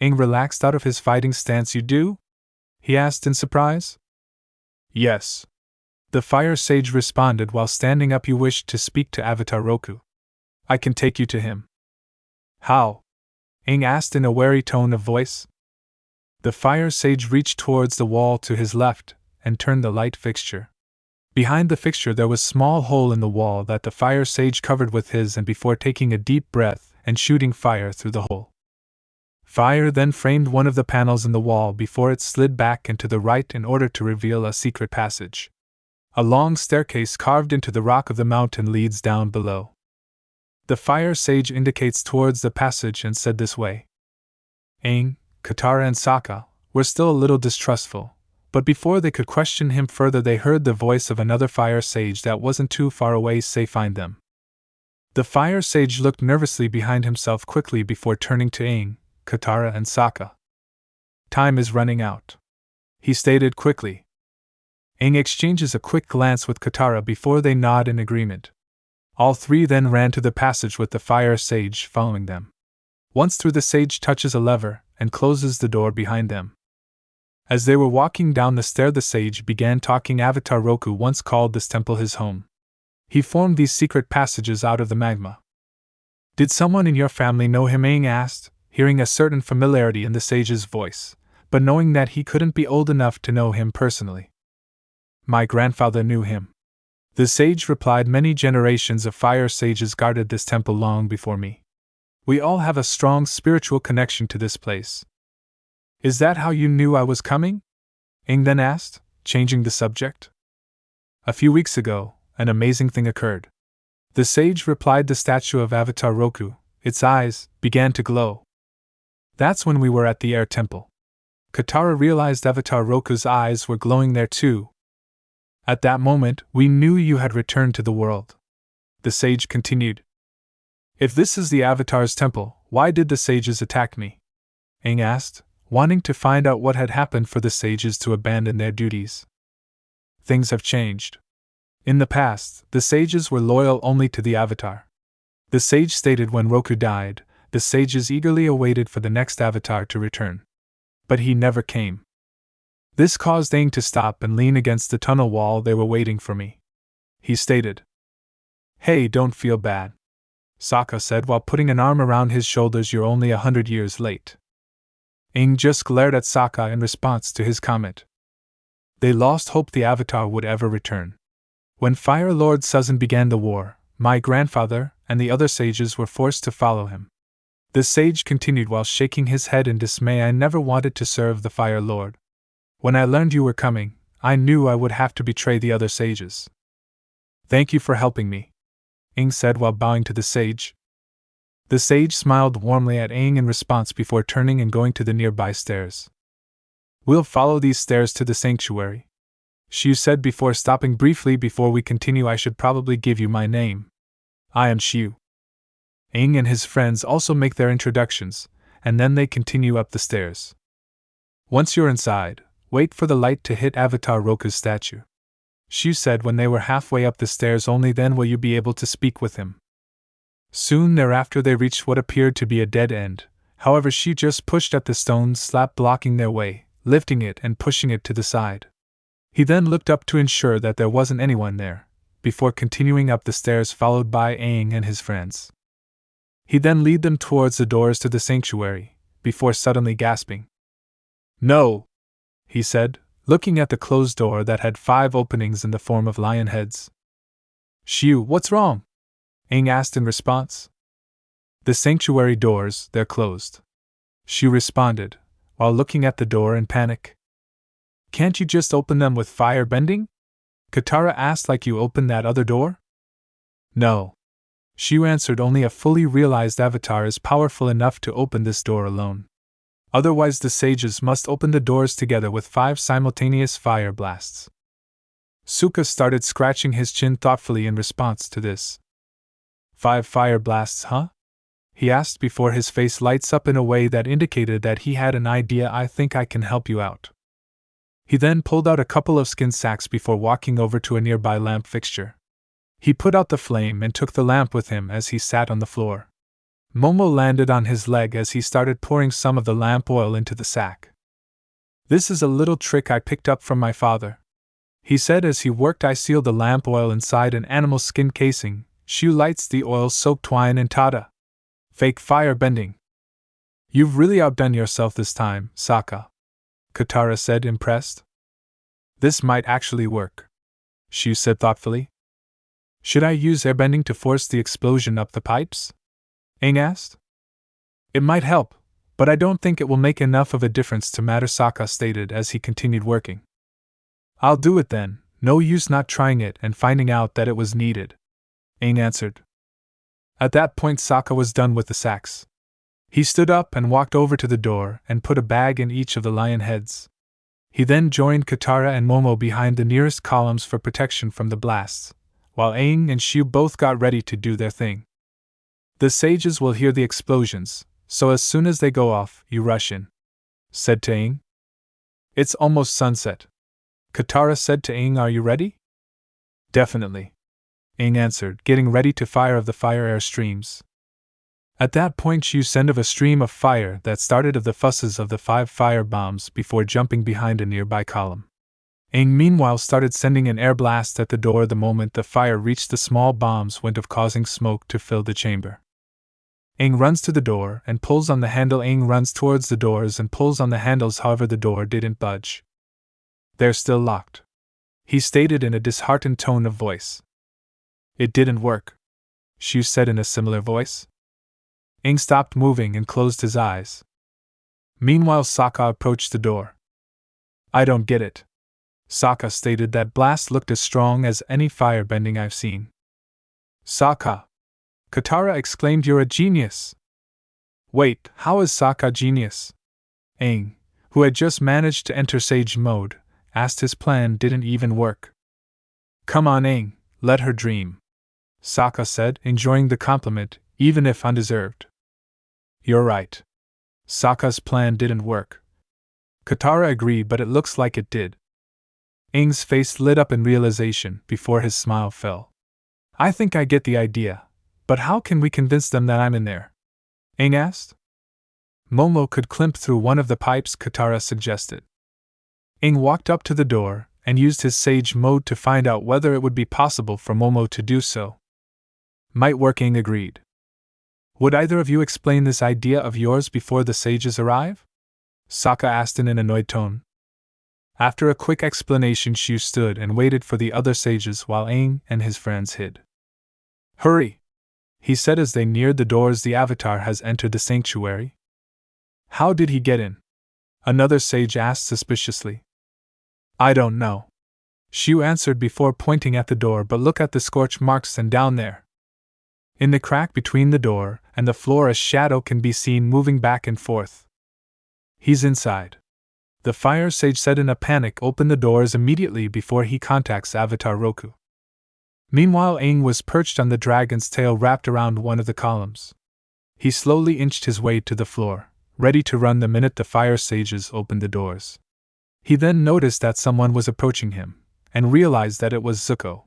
Aang relaxed out of his fighting stance. You do? He asked in surprise. Yes. The fire sage responded while standing up. You wished to speak to Avatar Roku. I can take you to him. How? Aang asked in a wary tone of voice. The fire sage reached towards the wall to his left and turned the light fixture. Behind the fixture there was a small hole in the wall that the fire sage covered with his, and before taking a deep breath and shooting fire through the hole. Fire then framed one of the panels in the wall before it slid back and to the right in order to reveal a secret passage. A long staircase carved into the rock of the mountain leads down below. The fire sage indicates towards the passage and said this way. Aang, Katara and Sokka were still a little distrustful, but before they could question him further they heard the voice of another fire sage that wasn't too far away say find them. The fire sage looked nervously behind himself quickly before turning to Aang, Katara and Sokka. Time is running out, he stated quickly. Aang exchanges a quick glance with Katara before they nod in agreement. All three then ran to the passage with the fire sage following them. Once through, the sage touches a lever and closes the door behind them. As they were walking down the stair, the sage began talking. Avatar Roku once called this temple his home. He formed these secret passages out of the magma. Did someone in your family know him? Aang asked, hearing a certain familiarity in the sage's voice, but knowing that he couldn't be old enough to know him personally. My grandfather knew him. The sage replied. Many generations of fire sages guarded this temple long before me. We all have a strong spiritual connection to this place. Is that how you knew I was coming? Aang then asked, changing the subject. A few weeks ago, an amazing thing occurred. The sage replied. The statue of Avatar Roku, its eyes, began to glow. That's when we were at the air temple. Katara realized Avatar Roku's eyes were glowing there too. At that moment, we knew you had returned to the world. The sage continued. If this is the Avatar's temple, why did the sages attack me? Aang asked, wanting to find out what had happened for the sages to abandon their duties. Things have changed. In the past, the sages were loyal only to the Avatar. The sage stated. When Roku died, the sages eagerly awaited for the next Avatar to return. But he never came. This caused Aang to stop and lean against the tunnel wall. They were waiting for me, he stated. Hey, don't feel bad, Sokka said while putting an arm around his shoulders. You're only 100 years late. Aang just glared at Sokka in response to his comment. They lost hope the Avatar would ever return. When Fire Lord Suzan began the war, my grandfather and the other sages were forced to follow him. The sage continued while shaking his head in dismay. I never wanted to serve the Fire Lord. When I learned you were coming, I knew I would have to betray the other sages. Thank you for helping me, Aang said while bowing to the sage. The sage smiled warmly at Aang in response before turning and going to the nearby stairs. We'll follow these stairs to the sanctuary, Shu said before stopping briefly. Before we continue, I should probably give you my name. I am Shu. Aang and his friends also make their introductions, and then they continue up the stairs. Once you're inside, wait for the light to hit Avatar Roku's statue, Shu said when they were halfway up the stairs. Only then will you be able to speak with him. Soon thereafter they reached what appeared to be a dead end. However, she just pushed at the stone slab blocking their way, lifting it and pushing it to the side. He then looked up to ensure that there wasn't anyone there, before continuing up the stairs followed by Aang and his friends. He then led them towards the doors to the sanctuary, before suddenly gasping. "No!" he said, looking at the closed door that had 5 openings in the form of lion heads. "Shiu, what's wrong?" Aang asked in response. "The sanctuary doors, they're closed," Shiu responded, while looking at the door in panic. "Can't you just open them with fire bending?" Katara asked, "like you opened that other door?" "No," Shiu answered, "only a fully realized avatar is powerful enough to open this door alone. Otherwise the sages must open the doors together with 5 simultaneous fire blasts." Zuko started scratching his chin thoughtfully in response to this. 5 fire blasts, huh? He asked before his face lights up in a way that indicated that he had an idea. "I think I can help you out." He then pulled out a couple of skin sacks before walking over to a nearby lamp fixture. He put out the flame and took the lamp with him as he sat on the floor. Momo landed on his leg as he started pouring some of the lamp oil into the sack. "This is a little trick I picked up from my father," he said as he worked. "I sealed the lamp oil inside an animal skin casing. Shiu lights the oil-soaked twine and tada! Fake fire bending." "You've really outdone yourself this time, Sokka," Katara said, impressed. "This might actually work," Shiu said thoughtfully. "Should I use airbending to force the explosion up the pipes?" Aang asked. "It might help, but I don't think it will make enough of a difference to matter," Sokka stated as he continued working. "I'll do it then, no use not trying it and finding out that it was needed," Aang answered. At that point Sokka was done with the sacks. He stood up and walked over to the door and put a bag in each of the lion heads. He then joined Katara and Momo behind the nearest columns for protection from the blasts, while Aang and Shiu both got ready to do their thing. "The sages will hear the explosions, so as soon as they go off, you rush in," said to Aang. "It's almost sunset," Katara said to Aang. "Are you ready?" "Definitely," Aang answered, getting ready to fire of the fire air streams. At that point Shiu sent of a stream of fire that started of the fusses of the 5 fire bombs before jumping behind a nearby column. Aang meanwhile started sending an air blast at the door. The moment the fire reached the small bombs went off, causing smoke to fill the chamber. Aang runs to the door and pulls on the handle. Aang runs towards the doors and pulls on the handles, however the door didn't budge. "They're still locked," he stated in a disheartened tone of voice. "It didn't work," Shiu said in a similar voice. Aang stopped moving and closed his eyes. Meanwhile Sokka approached the door. "I don't get it," Sokka stated. "That blast looked as strong as any firebending I've seen." "Sokka!" Katara exclaimed, "You're a genius!" "Wait, how is Sokka genius?" Aang, who had just managed to enter Sage mode, asked. "His plan didn't even work." "Come on, Aang, let her dream," Sokka said, enjoying the compliment, even if undeserved. "You're right. Sokka's plan didn't work," Katara agreed, "but it looks like it did." Aang's face lit up in realization before his smile fell. "I think I get the idea, but how can we convince them that I'm in there?" Aang asked. "Momo could climb through one of the pipes," Katara suggested. Aang walked up to the door and used his sage mode to find out whether it would be possible for Momo to do so. "Might work," Aang agreed. "Would either of you explain this idea of yours before the sages arrive?" Sokka asked in an annoyed tone. After a quick explanation, Shiu stood and waited for the other sages while Aang and his friends hid. "Hurry!" he said as they neared the doors. "The Avatar has entered the sanctuary." "How did he get in?" another sage asked suspiciously. "I don't know," Shiu answered before pointing at the door, "but look at the scorch marks and down there. In the crack between the door and the floor a shadow can be seen moving back and forth. He's inside," the fire sage said in a panic. "Open the doors immediately before he contacts Avtar Roku." Meanwhile Aang was perched on the dragon's tail wrapped around one of the columns. He slowly inched his way to the floor, ready to run the minute the fire sages opened the doors. He then noticed that someone was approaching him, and realized that it was Zuko.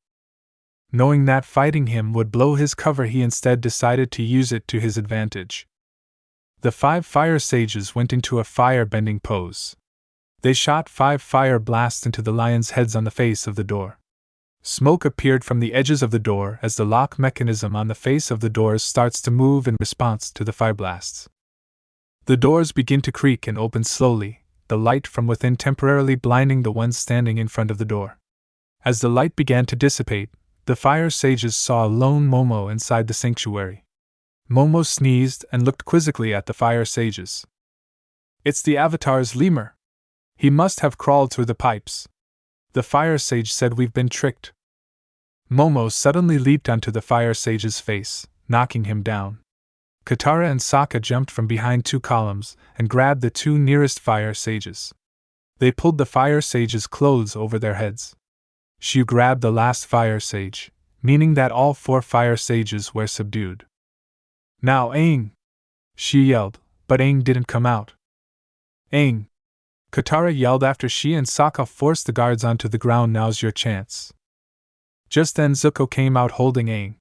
Knowing that fighting him would blow his cover, he instead decided to use it to his advantage. The 5 fire sages went into a fire-bending pose. They shot 5 fire blasts into the lions' heads on the face of the door. Smoke appeared from the edges of the door as the lock mechanism on the face of the doors starts to move in response to the fire blasts. The doors begin to creak and open slowly, the light from within temporarily blinding the ones standing in front of the door. As the light began to dissipate, the fire sages saw a lone Momo inside the sanctuary. Momo sneezed and looked quizzically at the fire sages. "It's the Avatar's lemur. He must have crawled through the pipes." The fire sage said, "We've been tricked." Momo suddenly leaped onto the fire sage's face, knocking him down. Katara and Sokka jumped from behind 2 columns and grabbed the 2 nearest fire sages. They pulled the fire sages' clothes over their heads. Shu grabbed the last fire sage, meaning that all 4 fire sages were subdued. "Now, Aang!" she yelled, but Aang didn't come out. "Aang!" Katara yelled after she and Sokka forced the guards onto the ground. "Now's your chance." Just then Zuko came out holding Aang.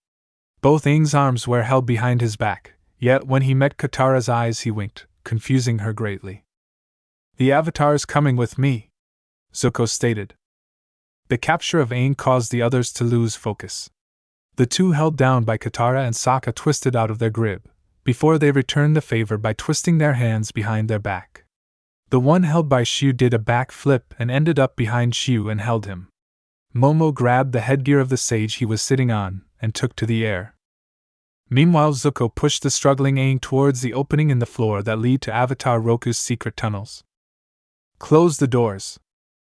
Both Aang's arms were held behind his back, yet when he met Katara's eyes he winked, confusing her greatly. "The Avatar's coming with me," Zuko stated. The capture of Aang caused the others to lose focus. The 2 held down by Katara and Sokka twisted out of their grip, before they returned the favor by twisting their hands behind their back. The one held by Shu did a back flip and ended up behind Shu and held him. Momo grabbed the headgear of the sage he was sitting on and took to the air. Meanwhile, Zuko pushed the struggling Aang towards the opening in the floor that lead to Avatar Roku's secret tunnels. "Close the doors,"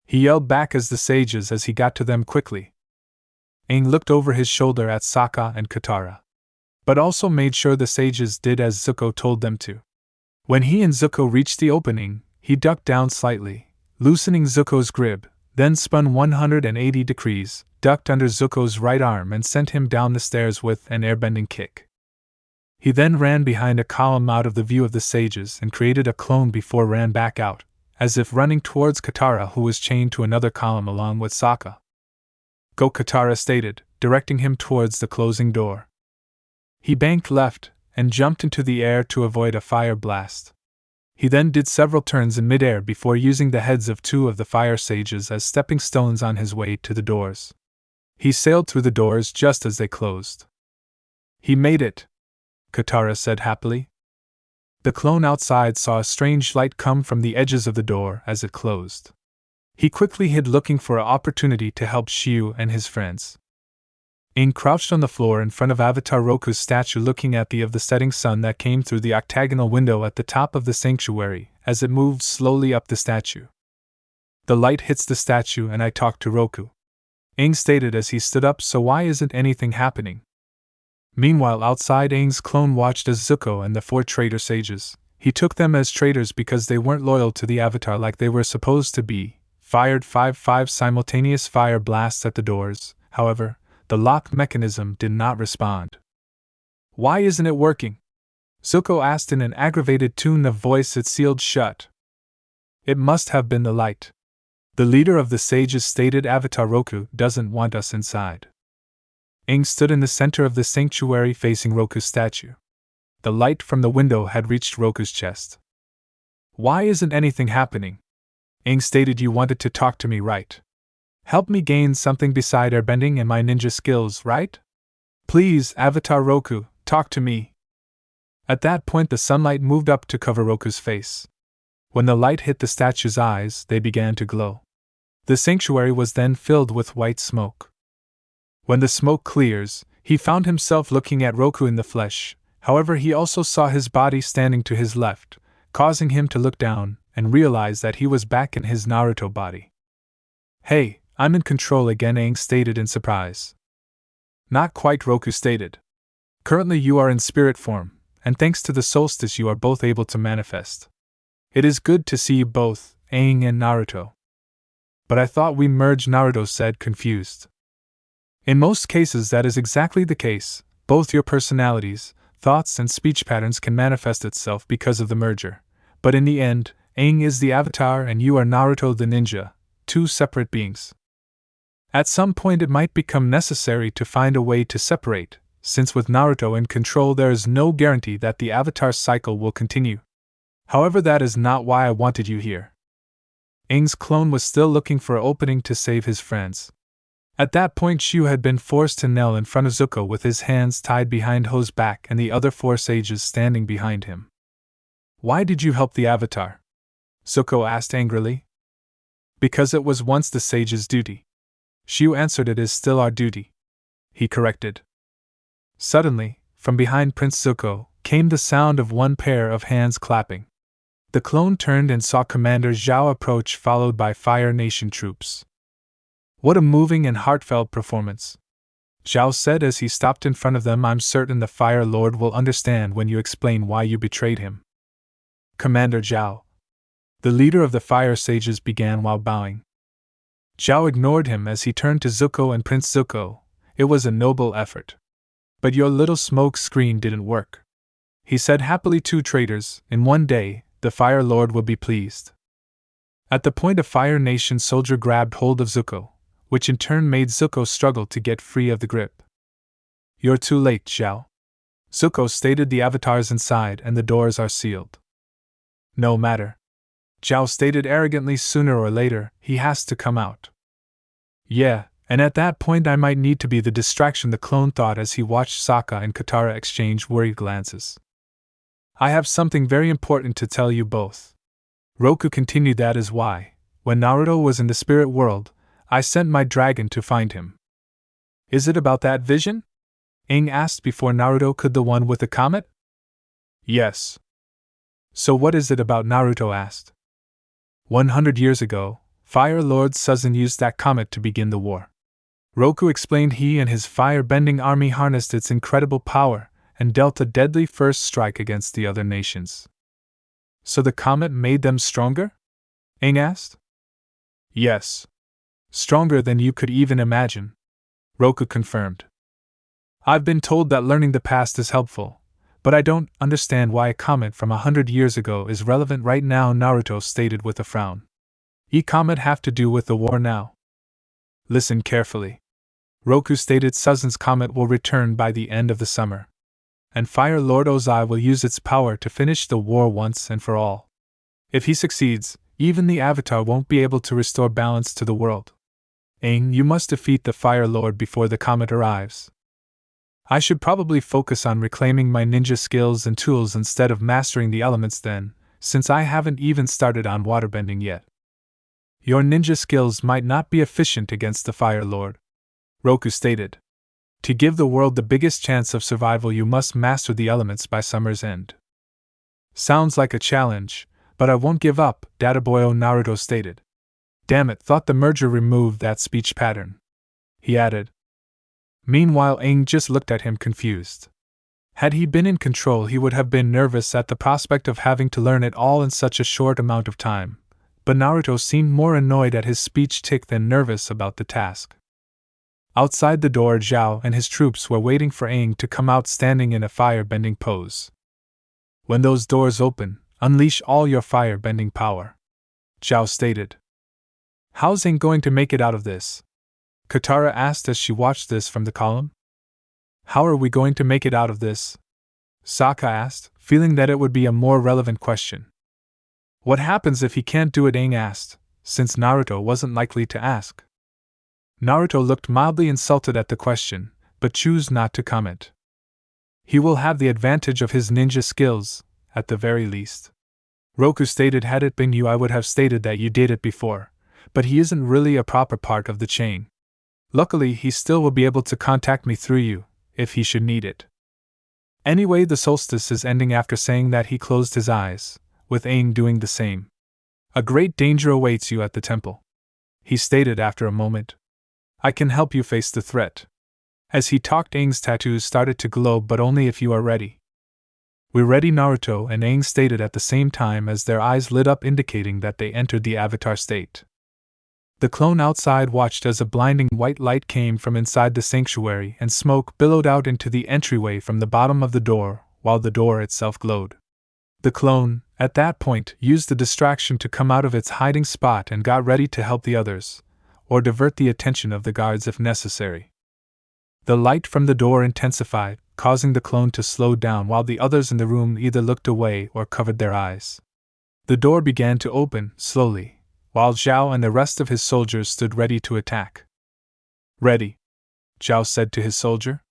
he yelled back as the sages as he got to them quickly. Aang looked over his shoulder at Sokka and Katara, but also made sure the sages did as Zuko told them to. When he and Zuko reached the opening, he ducked down slightly, loosening Zuko's grip, then spun 180 degrees, ducked under Zuko's right arm and sent him down the stairs with an airbending kick. He then ran behind a column out of the view of the sages and created a clone before ran back out, as if running towards Katara, who was chained to another column along with Sokka. "Go," Katara stated, directing him towards the closing door. He banked left and jumped into the air to avoid a fire blast. He then did several turns in midair before using the heads of 2 of the fire sages as stepping stones on his way to the doors. He sailed through the doors just as they closed. "He made it," Katara said happily. The clone outside saw a strange light come from the edges of the door as it closed. He quickly hid, looking for an opportunity to help Shu and his friends. Aang crouched on the floor in front of Avatar Roku's statue, looking at the setting sun that came through the octagonal window at the top of the sanctuary as it moved slowly up the statue. "The light hits the statue and I talk to Roku," Aang stated as he stood up. "So why isn't anything happening?" Meanwhile, outside, Aang's clone watched as Zuko and the 4 traitor sages, he took them as traitors because they weren't loyal to the Avatar like they were supposed to be, fired 5 simultaneous fire blasts at the doors. However, the lock mechanism did not respond. "Why isn't it working?" Zuko asked in an aggravated tone of voice. "It sealed shut." "It must have been the light," the leader of the sages stated. "Avatar Roku doesn't want us inside." Aang stood in the center of the sanctuary facing Roku's statue. The light from the window had reached Roku's chest. "Why isn't anything happening?" Aang stated. "You wanted to talk to me, right? Help me gain something beside airbending and my ninja skills, right? Please, Avatar Roku, talk to me." At that point, the sunlight moved up to cover Roku's face. When the light hit the statue's eyes, they began to glow. The sanctuary was then filled with white smoke. When the smoke clears, he found himself looking at Roku in the flesh. However, he also saw his body standing to his left, causing him to look down and realize that he was back in his Naruto body. "Hey, I'm in control again," Aang stated in surprise. "Not quite," Roku stated. "Currently you are in spirit form, and thanks to the solstice you are both able to manifest. It is good to see you both, Aang and Naruto." "But I thought we merged," Naruto said, confused. "In most cases that is exactly the case. Both your personalities, thoughts and speech patterns can manifest itself because of the merger. But in the end, Aang is the Avatar and you are Naruto the ninja, 2 separate beings." At some point it might become necessary to find a way to separate, since with Naruto in control there is no guarantee that the Avatar cycle will continue. However, that is not why I wanted you here. Aang's clone was still looking for an opening to save his friends. At that point Shu had been forced to kneel in front of Zuko with his hands tied behind Ho's back and the other 4 sages standing behind him. Why did you help the Avatar? Zuko asked angrily. Because it was once the sage's duty. Shu answered. It is still our duty. He corrected. Suddenly, from behind Prince Zuko, came the sound of one pair of hands clapping. The clone turned and saw Commander Zhao approach, followed by Fire Nation troops. What a moving and heartfelt performance, Zhao said as he stopped in front of them. I'm certain the Fire Lord will understand when you explain why you betrayed him. Commander Zhao, the leader of the Fire Sages, began while bowing. Zhao ignored him as he turned to Zuko and Prince Zuko. It was a noble effort. But your little smoke screen didn't work, he said happily. 2 traitors, in one day, the Fire Lord will be pleased. At the point, a Fire Nation soldier grabbed hold of Zuko, which in turn made Zuko struggle to get free of the grip. You're too late, Zhao. Zuko stated. The avatars inside and the doors are sealed. No matter, Zhao stated arrogantly. Sooner or later, he has to come out. Yeah, and at that point I might need to be the distraction, the clone thought as he watched Sokka and Katara exchange worried glances. I have something very important to tell you both. Roku continued. That is why, when Naruto was in the spirit world, I sent my dragon to find him. Is it about that vision? Aang asked. Before Naruto could. The one with the comet? Yes. So what is it about? Naruto asked. 100 years ago, Fire Lord Suzin used that comet to begin the war. Roku explained. He and his fire-bending army harnessed its incredible power and dealt a deadly first strike against the other nations. So the comet made them stronger? Aang asked. Yes. Stronger than you could even imagine, Roku confirmed. I've been told that learning the past is helpful, but I don't understand why a comet from 100 years ago is relevant right now, Naruto stated with a frown. Comet have to do with the war now? Listen carefully. Roku stated. Suzin's comet will return by the end of the summer, and Fire Lord Ozai will use its power to finish the war once and for all. If he succeeds, even the Avatar won't be able to restore balance to the world. Aang, you must defeat the Fire Lord before the comet arrives. I should probably focus on reclaiming my ninja skills and tools instead of mastering the elements then, since I haven't even started on waterbending yet. Your ninja skills might not be efficient against the Fire Lord, Roku stated. To give the world the biggest chance of survival, you must master the elements by summer's end. Sounds like a challenge, but I won't give up, Databoyo Naruto stated. Damn it, thought the merger removed that speech pattern, he added. Meanwhile, Aang just looked at him confused. Had he been in control, he would have been nervous at the prospect of having to learn it all in such a short amount of time, but Naruto seemed more annoyed at his speech tick than nervous about the task. Outside the door, Zhao and his troops were waiting for Aang to come out, standing in a fire-bending pose. When those doors open, unleash all your fire-bending power, Zhao stated. How's Aang going to make it out of this? Katara asked as she watched this from the column. How are we going to make it out of this? Sokka asked, feeling that it would be a more relevant question. What happens if he can't do it? Aang asked, since Naruto wasn't likely to ask. Naruto looked mildly insulted at the question, but chose not to comment. He will have the advantage of his ninja skills, at the very least. Roku stated. Had it been you, I would have stated that you did it before, but he isn't really a proper part of the chain. Luckily, he still will be able to contact me through you, if he should need it. Anyway, the solstice is ending. After saying that, he closed his eyes, with Aang doing the same. A great danger awaits you at the temple, he stated after a moment. I can help you face the threat. As he talked, Aang's tattoos started to glow, but only if you are ready. We're ready, Naruto and Aang stated at the same time as their eyes lit up, indicating that they entered the Avatar state. The clone outside watched as a blinding white light came from inside the sanctuary and smoke billowed out into the entryway from the bottom of the door, while the door itself glowed. The clone, at that point, used the distraction to come out of its hiding spot and got ready to help the others, or divert the attention of the guards if necessary. The light from the door intensified, causing the clone to slow down while the others in the room either looked away or covered their eyes. The door began to open, slowly, while Zhao and the rest of his soldiers stood ready to attack. "Ready," Zhao said to his soldier.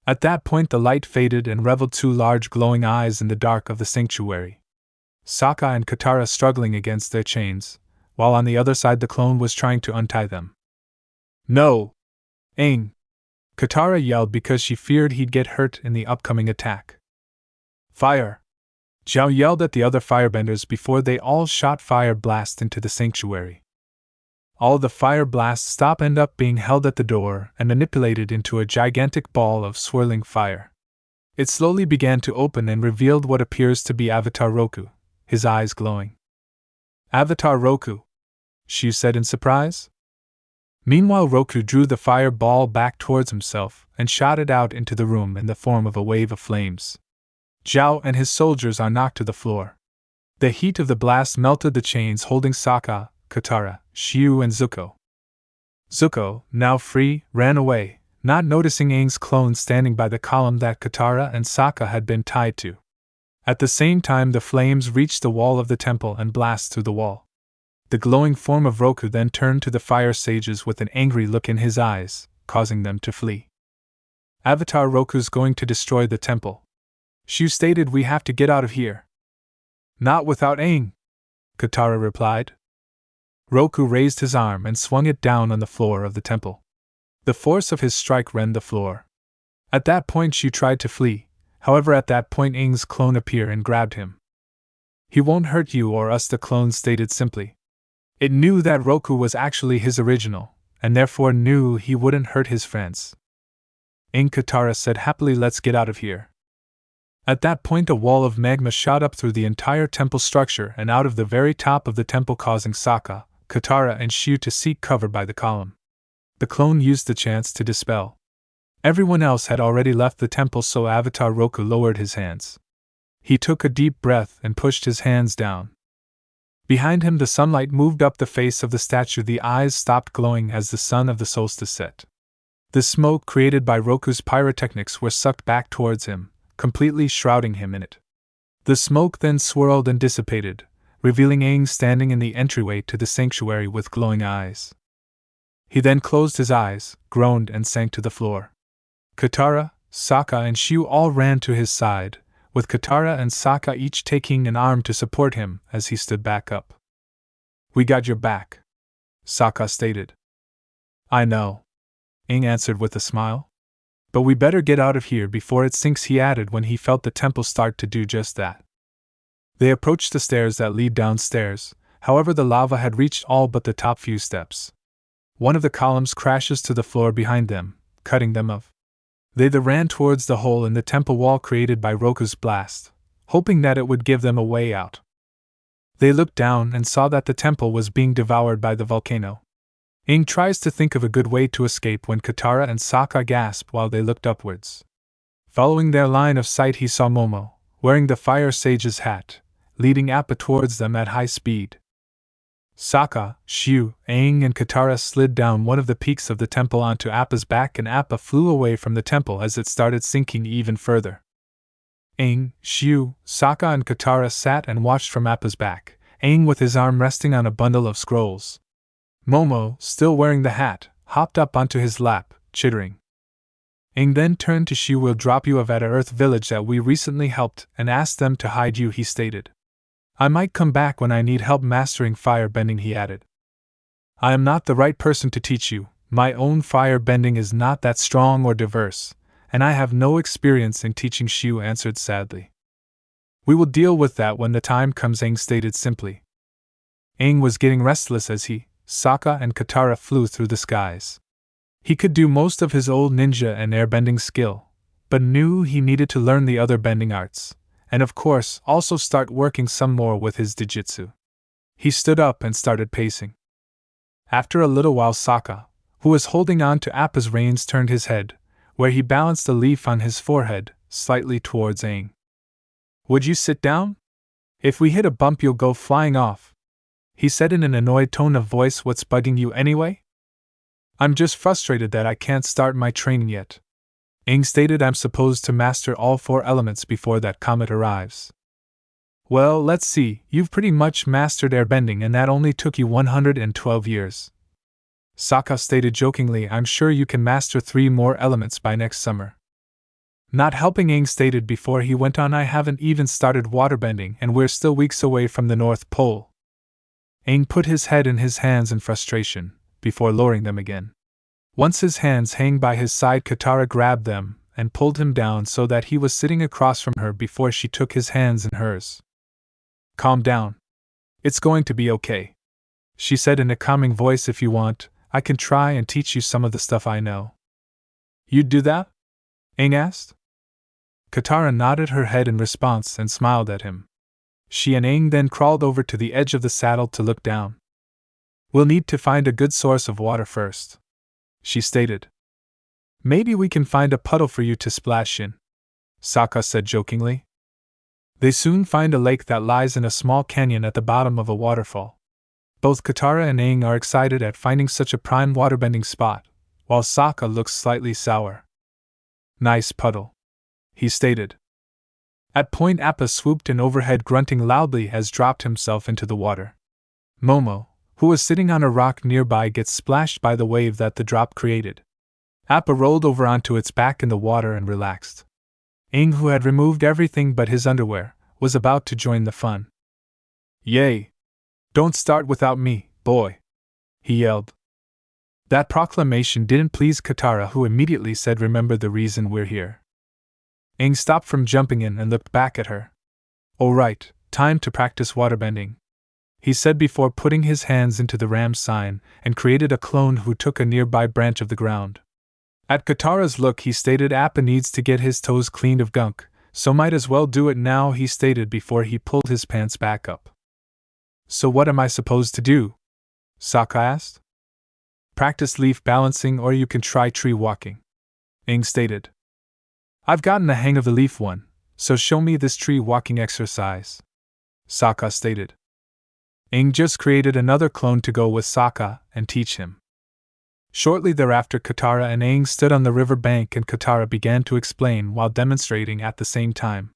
At that point the light faded and revealed two large glowing eyes in the dark of the sanctuary. Sokka and Katara struggling against their chains, while on the other side the clone was trying to untie them. "No! Aang!" Katara yelled because she feared he'd get hurt in the upcoming attack. "Fire!" Zhao yelled at the other firebenders before they all shot fire blasts into the sanctuary. All the fire blasts end up being held at the door and manipulated into a gigantic ball of swirling fire. It slowly began to open and revealed what appears to be Avtar Roku, his eyes glowing. "Avtar Roku," Shu said in surprise. Meanwhile Roku drew the fire ball back towards himself and shot it out into the room in the form of a wave of flames. Zhao and his soldiers are knocked to the floor. The heat of the blast melted the chains holding Sokka, Katara, Shu and Zuko. Zuko, now free, ran away, not noticing Aang's clone standing by the column that Katara and Sokka had been tied to. At the same time the flames reached the wall of the temple and blast through the wall. The glowing form of Roku then turned to the fire sages with an angry look in his eyes, causing them to flee. "Avtar Roku's going to destroy the temple," Shu stated. "We have to get out of here." "Not without Aang," Katara replied. Roku raised his arm and swung it down on the floor of the temple. The force of his strike rent the floor. At that point Shu tried to flee, however at that point Aang's clone appeared and grabbed him. "He won't hurt you or us," the clone stated simply. It knew that Roku was actually his original, and therefore knew he wouldn't hurt his friends. Aang, Katara said happily, "Let's get out of here." At that point a wall of magma shot up through the entire temple structure and out of the very top of the temple, causing Sokka, Katara and Shu to seek cover by the column. The clone used the chance to dispel. Everyone else had already left the temple, so Avtar Roku lowered his hands. He took a deep breath and pushed his hands down. Behind him the sunlight moved up the face of the statue. The eyes stopped glowing as the sun of the solstice set. The smoke created by Roku's pyrotechnics were sucked back towards him, completely shrouding him in it. The smoke then swirled and dissipated, revealing Aang standing in the entryway to the sanctuary with glowing eyes. He then closed his eyes, groaned and sank to the floor. Katara, Sokka and Shu all ran to his side, with Katara and Sokka each taking an arm to support him as he stood back up. "We got your back," Sokka stated. "I know," Aang answered with a smile. "But we better get out of here before it sinks," he added when he felt the temple start to do just that. They approached the stairs that lead downstairs, however the lava had reached all but the top few steps. One of the columns crashes to the floor behind them, cutting them off. They ran towards the hole in the temple wall created by Roku's blast, hoping that it would give them a way out. They looked down and saw that the temple was being devoured by the volcano. Aang tries to think of a good way to escape when Katara and Sokka gasp while they looked upwards. Following their line of sight he saw Momo, wearing the fire sage's hat, leading Appa towards them at high speed. Sokka, Shu, Aang and Katara slid down one of the peaks of the temple onto Appa's back, and Appa flew away from the temple as it started sinking even further. Aang, Shu, Sokka and Katara sat and watched from Appa's back, Aang with his arm resting on a bundle of scrolls. Momo, still wearing the hat, hopped up onto his lap, chittering. Aang then turned to Shu. "We'll drop you off at a Earth village that we recently helped and asked them to hide you," he stated. "I might come back when I need help mastering fire bending," he added. "I am not the right person to teach you. My own fire bending is not that strong or diverse, and I have no experience in teaching," Shu answered sadly. "We will deal with that when the time comes," Aang stated simply. Aang was getting restless as he, Sokka and Katara flew through the skies. He could do most of his old ninja and airbending skill, but knew he needed to learn the other bending arts, and of course also start working some more with his Dijitsu. He stood up and started pacing. After a little while Sokka, who was holding on to Appa's reins, turned his head, where he balanced a leaf on his forehead, slightly towards Aang. "Would you sit down? If we hit a bump you'll go flying off," he said in an annoyed tone of voice. "What's bugging you anyway?" I'm just frustrated that I can't start my training yet. Aang stated I'm supposed to master all 4 elements before that comet arrives. Well, let's see, you've pretty much mastered airbending and that only took you 112 years. Sokka stated jokingly, I'm sure you can master 3 more elements by next summer. Not helping, Aang stated before he went on, I haven't even started waterbending and we're still weeks away from the North Pole. Aang put his head in his hands in frustration, before lowering them again. Once his hands hang by his side, Katara grabbed them and pulled him down so that he was sitting across from her before she took his hands in hers. Calm down. It's going to be okay, she said in a calming voice. If you want, I can try and teach you some of the stuff I know. You'd do that? Aang asked. Katara nodded her head in response and smiled at him. She and Aang then crawled over to the edge of the saddle to look down. We'll need to find a good source of water first, she stated. Maybe we can find a puddle for you to splash in, Sokka said jokingly. They soon find a lake that lies in a small canyon at the bottom of a waterfall. Both Katara and Aang are excited at finding such a prime waterbending spot, while Sokka looks slightly sour. Nice puddle, he stated. At point, Appa swooped in overhead, grunting loudly as dropped himself into the water. Momo, who was sitting on a rock nearby, gets splashed by the wave that the drop created. Appa rolled over onto its back in the water and relaxed. Aang, who had removed everything but his underwear, was about to join the fun. Yay! Don't start without me, boy! He yelled. That proclamation didn't please Katara, who immediately said, remember the reason we're here. Aang stopped from jumping in and looked back at her. Alright, time to practice waterbending, he said before putting his hands into the ram sign and created a clone who took a nearby branch of the ground. At Katara's look, he stated Appa needs to get his toes cleaned of gunk, so might as well do it now, he stated before he pulled his pants back up. So what am I supposed to do? Sokka asked. Practice leaf balancing, or you can try tree walking, Aang stated. I've gotten the hang of the leaf one, so show me this tree walking exercise, Sokka stated. Aang just created another clone to go with Sokka and teach him. Shortly thereafter, Katara and Aang stood on the river bank and Katara began to explain while demonstrating at the same time.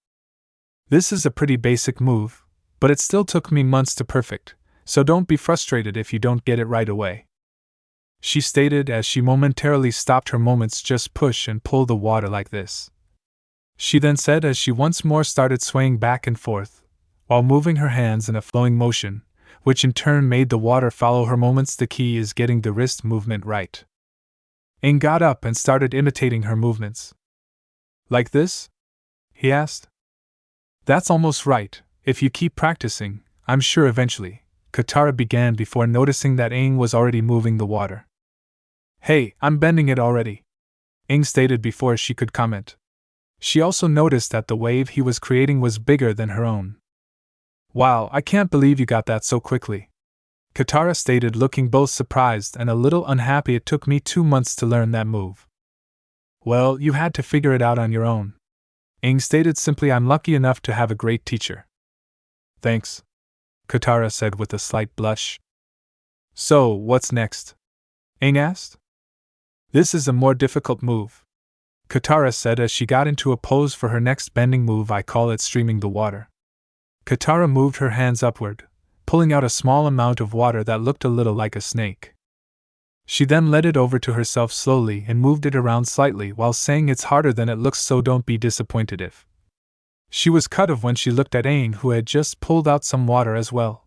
This is a pretty basic move, but it still took me months to perfect, so don't be frustrated if you don't get it right away, she stated as she momentarily stopped her movements. Just push and pull the water like this, she then said as she once more started swaying back and forth, while moving her hands in a flowing motion, which in turn made the water follow her movements. The key is getting the wrist movement right. Aang got up and started imitating her movements. Like this? He asked. That's almost right. If you keep practicing, I'm sure eventually, Katara began before noticing that Aang was already moving the water. Hey, I'm bending it already, Aang stated before she could comment. She also noticed that the wave he was creating was bigger than her own. Wow, I can't believe you got that so quickly, Katara stated, looking both surprised and a little unhappy. It took me 2 months to learn that move. Well, you had to figure it out on your own, Aang stated simply. I'm lucky enough to have a great teacher. Thanks, Katara said with a slight blush. So, what's next? Aang asked. This is a more difficult move, Katara said as she got into a pose for her next bending move. I call it streaming the water. Katara moved her hands upward, pulling out a small amount of water that looked a little like a snake. She then led it over to herself slowly and moved it around slightly while saying, it's harder than it looks, so don't be disappointed if. She was cut off when she looked at Aang, who had just pulled out some water as well.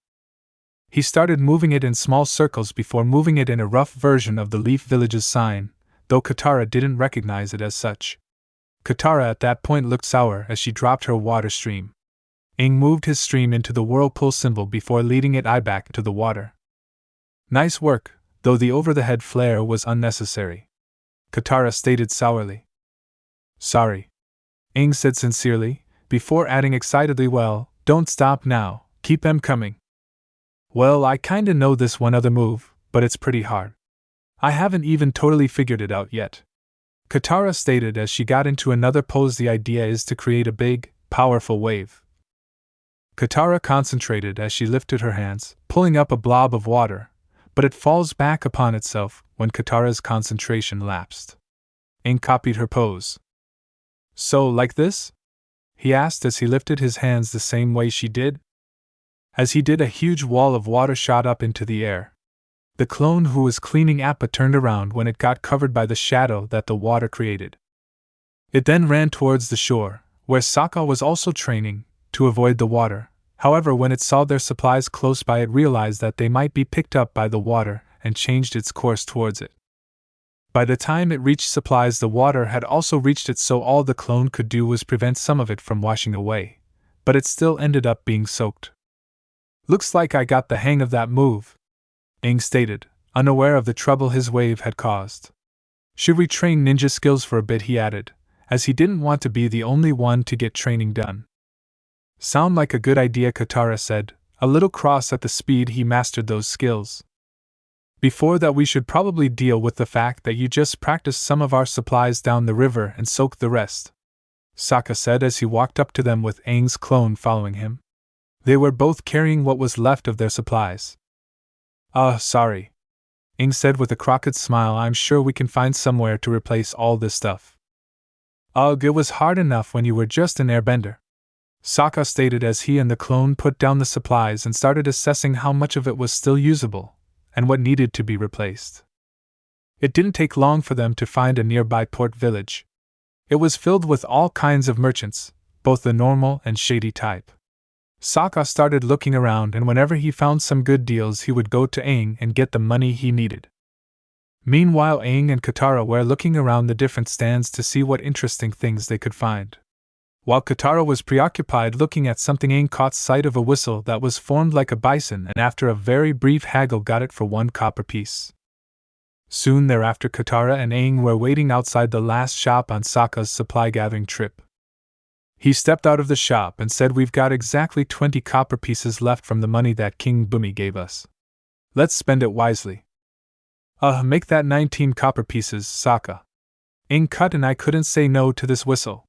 He started moving it in small circles before moving it in a rough version of the Leaf Village's sign, though Katara didn't recognize it as such. Katara at that point looked sour as she dropped her water stream. Aang moved his stream into the whirlpool symbol before leading it back to the water. Nice work, though the over-the-head flare was unnecessary, Katara stated sourly. Sorry, Aang said sincerely, before adding excitedly, well, don't stop now, keep them coming. Well, I kinda know this one other move, but it's pretty hard. I haven't even totally figured it out yet, Katara stated as she got into another pose. The idea is to create a big, powerful wave. Katara concentrated as she lifted her hands, pulling up a blob of water, but it falls back upon itself when Katara's concentration lapsed. Aang copied her pose. So, like this? He asked as he lifted his hands the same way she did. As he did, a huge wall of water shot up into the air. The clone who was cleaning Appa turned around when it got covered by the shadow that the water created. It then ran towards the shore, where Sokka was also training, to avoid the water. However, when it saw their supplies close by, it realized that they might be picked up by the water and changed its course towards it. By the time it reached supplies, the water had also reached it, so all the clone could do was prevent some of it from washing away, but it still ended up being soaked. Looks like I got the hang of that move, Aang stated, unaware of the trouble his wave had caused. Should we train ninja skills for a bit, he added, as he didn't want to be the only one to get training done. Sound like a good idea, Katara said, a little cross at the speed he mastered those skills. Before that, we should probably deal with the fact that you just practiced some of our supplies down the river and soaked the rest, Sokka said as he walked up to them with Aang's clone following him. They were both carrying what was left of their supplies. Sorry, Aang said with a crooked smile. I'm sure we can find somewhere to replace all this stuff. Ugh, it was hard enough when you were just an airbender, Sokka stated as he and the clone put down the supplies and started assessing how much of it was still usable and what needed to be replaced. It didn't take long for them to find a nearby port village. It was filled with all kinds of merchants, both the normal and shady type. Sokka started looking around, and whenever he found some good deals, he would go to Aang and get the money he needed. Meanwhile, Aang and Katara were looking around the different stands to see what interesting things they could find. While Katara was preoccupied looking at something, Aang caught sight of a whistle that was formed like a bison, and after a very brief haggle got it for 1 copper piece. Soon thereafter, Katara and Aang were waiting outside the last shop on Sokka's supply-gathering trip. He stepped out of the shop and said, "We've got exactly 20 copper pieces left from the money that King Bumi gave us. Let's spend it wisely." Make that 19 copper pieces, Sokka. Aang cut, and I couldn't say no to this whistle.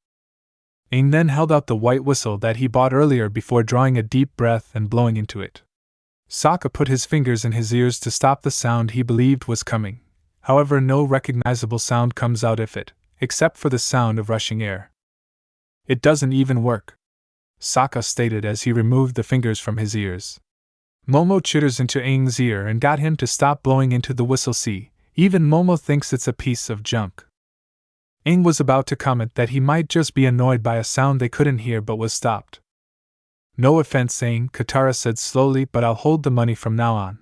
Aang then held out the white whistle that he bought earlier before drawing a deep breath and blowing into it. Sokka put his fingers in his ears to stop the sound he believed was coming. However, no recognizable sound comes out of it, except for the sound of rushing air. "It doesn't even work," Sokka stated as he removed the fingers from his ears. Momo chitters into Aang's ear and got him to stop blowing into the whistle. See, even Momo thinks it's a piece of junk. Aang was about to comment that he might just be annoyed by a sound they couldn't hear, but was stopped. "No offense, Aang," Katara said slowly, "but I'll hold the money from now on."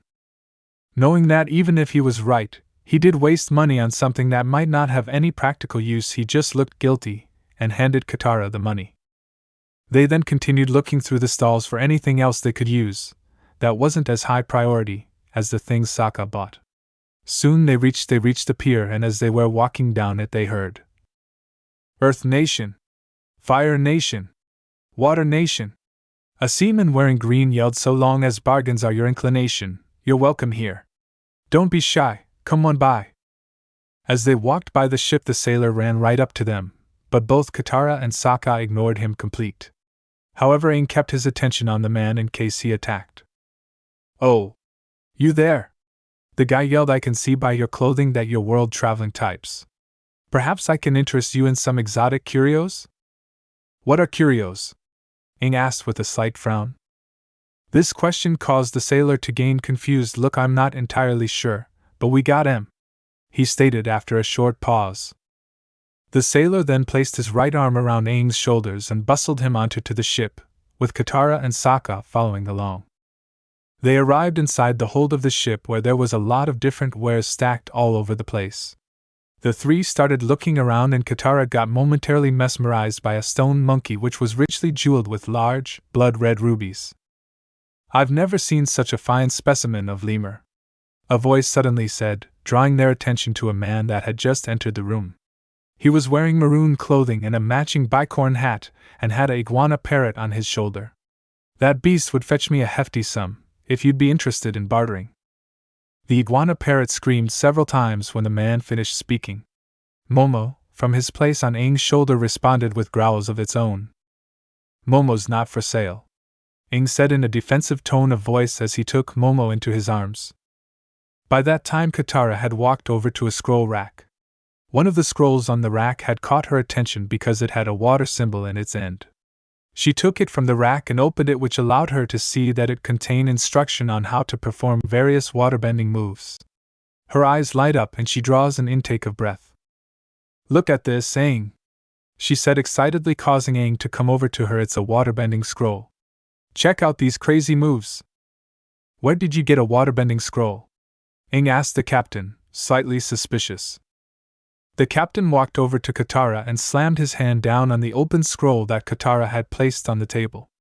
Knowing that even if he was right, he did waste money on something that might not have any practical use, he just looked guilty and handed Katara the money. They then continued looking through the stalls for anything else they could use that wasn't as high priority as the things Sokka bought. Soon they reached the pier, and as they were walking down it, they heard, "Earth Nation! Fire Nation! Water Nation!" A seaman wearing green yelled, "So long as bargains are your inclination, you're welcome here. Don't be shy, come on by." As they walked by the ship, the sailor ran right up to them, but both Katara and Sokka ignored him complete. However, Aang kept his attention on the man in case he attacked. "Oh, you there?" the guy yelled. "I can see by your clothing that you're world-traveling types. Perhaps I can interest you in some exotic curios?" "What are curios?" Aang asked with a slight frown. This question caused the sailor to gain confused look. "I'm not entirely sure, but we got 'em," he stated after a short pause. The sailor then placed his right arm around Aang's shoulders and bustled him onto the ship, with Katara and Sokka following along. They arrived inside the hold of the ship, where there was a lot of different wares stacked all over the place. The three started looking around, and Katara got momentarily mesmerized by a stone monkey which was richly jeweled with large, blood-red rubies. "I've never seen such a fine specimen of lemur," a voice suddenly said, drawing their attention to a man that had just entered the room. He was wearing maroon clothing and a matching bicorn hat, and had an iguana parrot on his shoulder. "That beast would fetch me a hefty sum, if you'd be interested in bartering." The iguana parrot screamed several times when the man finished speaking. Momo, from his place on Aang's shoulder, responded with growls of its own. "Momo's not for sale," Aang said in a defensive tone of voice as he took Momo into his arms. By that time, Katara had walked over to a scroll rack. One of the scrolls on the rack had caught her attention because it had a water symbol in its end. She took it from the rack and opened it, which allowed her to see that it contained instruction on how to perform various waterbending moves. Her eyes light up and she draws an intake of breath. "Look at this, Aang," she said excitedly, causing Aang to come over to her. "It's a waterbending scroll. Check out these crazy moves." "Where did you get a waterbending scroll?" Aang asked the captain, slightly suspicious. The captain walked over to Katara and slammed his hand down on the open scroll that Katara had placed on the table.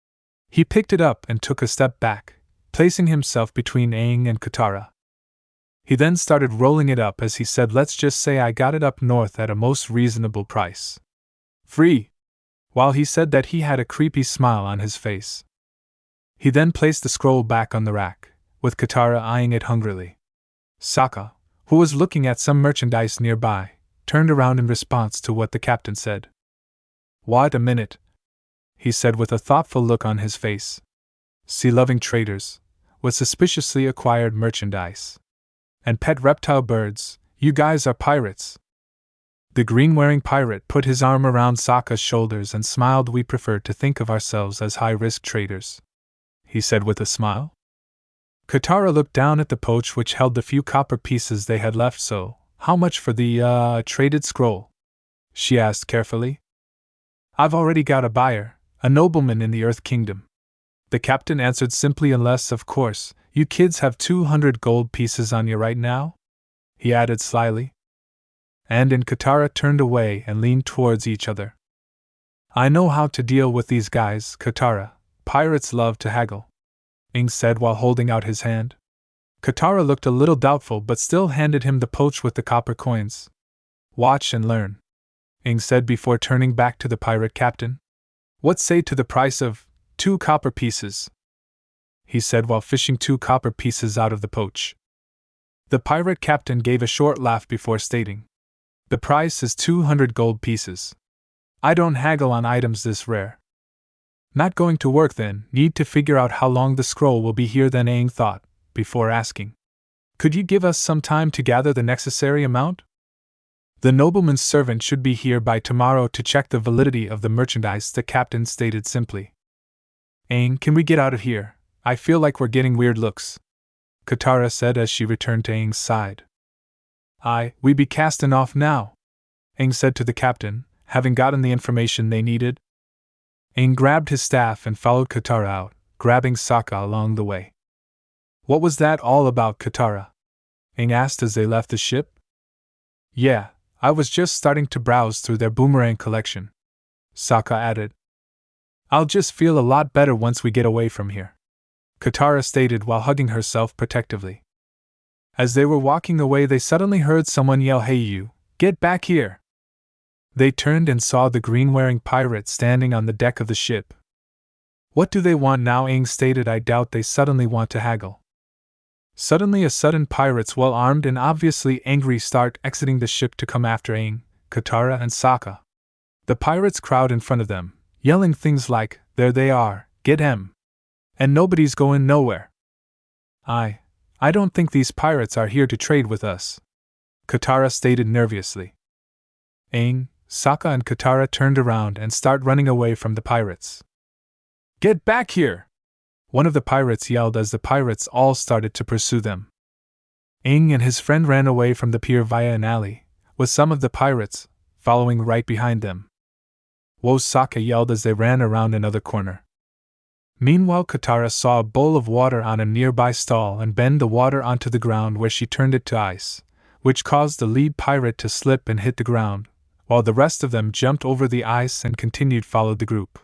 He picked it up and took a step back, placing himself between Aang and Katara. He then started rolling it up as he said, "Let's just say I got it up north at a most reasonable price. Free." While he said that, he had a creepy smile on his face. He then placed the scroll back on the rack, with Katara eyeing it hungrily. Sokka, who was looking at some merchandise nearby, turned around in response to what the captain said. "Wait a minute," he said with a thoughtful look on his face. "Sea-loving traders, with suspiciously acquired merchandise, and pet reptile birds, you guys are pirates." The green-wearing pirate put his arm around Sokka's shoulders and smiled. "We prefer to think of ourselves as high-risk traders," he said with a smile. Katara looked down at the pouch which held the few copper pieces they had left. "So, how much for the, traded scroll?" she asked carefully. "I've already got a buyer, a nobleman in the Earth Kingdom," the captain answered simply. "Unless, of course, you kids have 200 gold pieces on you right now?" he added slyly. Aang and Katara turned away and leaned towards each other. "I know how to deal with these guys, Katara. Pirates love to haggle," Aang said while holding out his hand. Katara looked a little doubtful but still handed him the pouch with the copper coins. "Watch and learn," Aang said before turning back to the pirate captain. "What say to the price of 2 copper pieces?" he said while fishing 2 copper pieces out of the pouch. The pirate captain gave a short laugh before stating, "The price is 200 gold pieces. I don't haggle on items this rare." "Not going to work then? Need to figure out how long the scroll will be here then," Aang thought, before asking, "Could you give us some time to gather the necessary amount?" "The nobleman's servant should be here by tomorrow to check the validity of the merchandise," the captain stated simply. "Aang, can we get out of here? I feel like we're getting weird looks," Katara said as she returned to Aang's side. "We be castin' off now," Aang said to the captain, having gotten the information they needed. Aang grabbed his staff and followed Katara out, grabbing Sokka along the way. "What was that all about, Katara?" Aang asked as they left the ship. "Yeah, I was just starting to browse through their boomerang collection," Sokka added. "I'll just feel a lot better once we get away from here," Katara stated while hugging herself protectively. As they were walking away, they suddenly heard someone yell, "Hey you, get back here!" They turned and saw the green-wearing pirate standing on the deck of the ship. "What do they want now?" Aang stated. "I doubt they suddenly want to haggle." Suddenly, a sudden pirates, well armed and obviously angry, start exiting the ship to come after Aang, Katara, and Sokka. The pirates crowd in front of them, yelling things like, "There they are, get 'em! And nobody's going nowhere." I don't think these pirates are here to trade with us," Katara stated nervously. Aang, Sokka, and Katara turned around and start running away from the pirates. "Get back here!" one of the pirates yelled as the pirates all started to pursue them. Aang and his friend ran away from the pier via an alley, with some of the pirates following right behind them. "Whoa!" Sokka yelled as they ran around another corner. Meanwhile, Katara saw a bowl of water on a nearby stall and bend the water onto the ground, where she turned it to ice, which caused the lead pirate to slip and hit the ground, while the rest of them jumped over the ice and continued followed the group.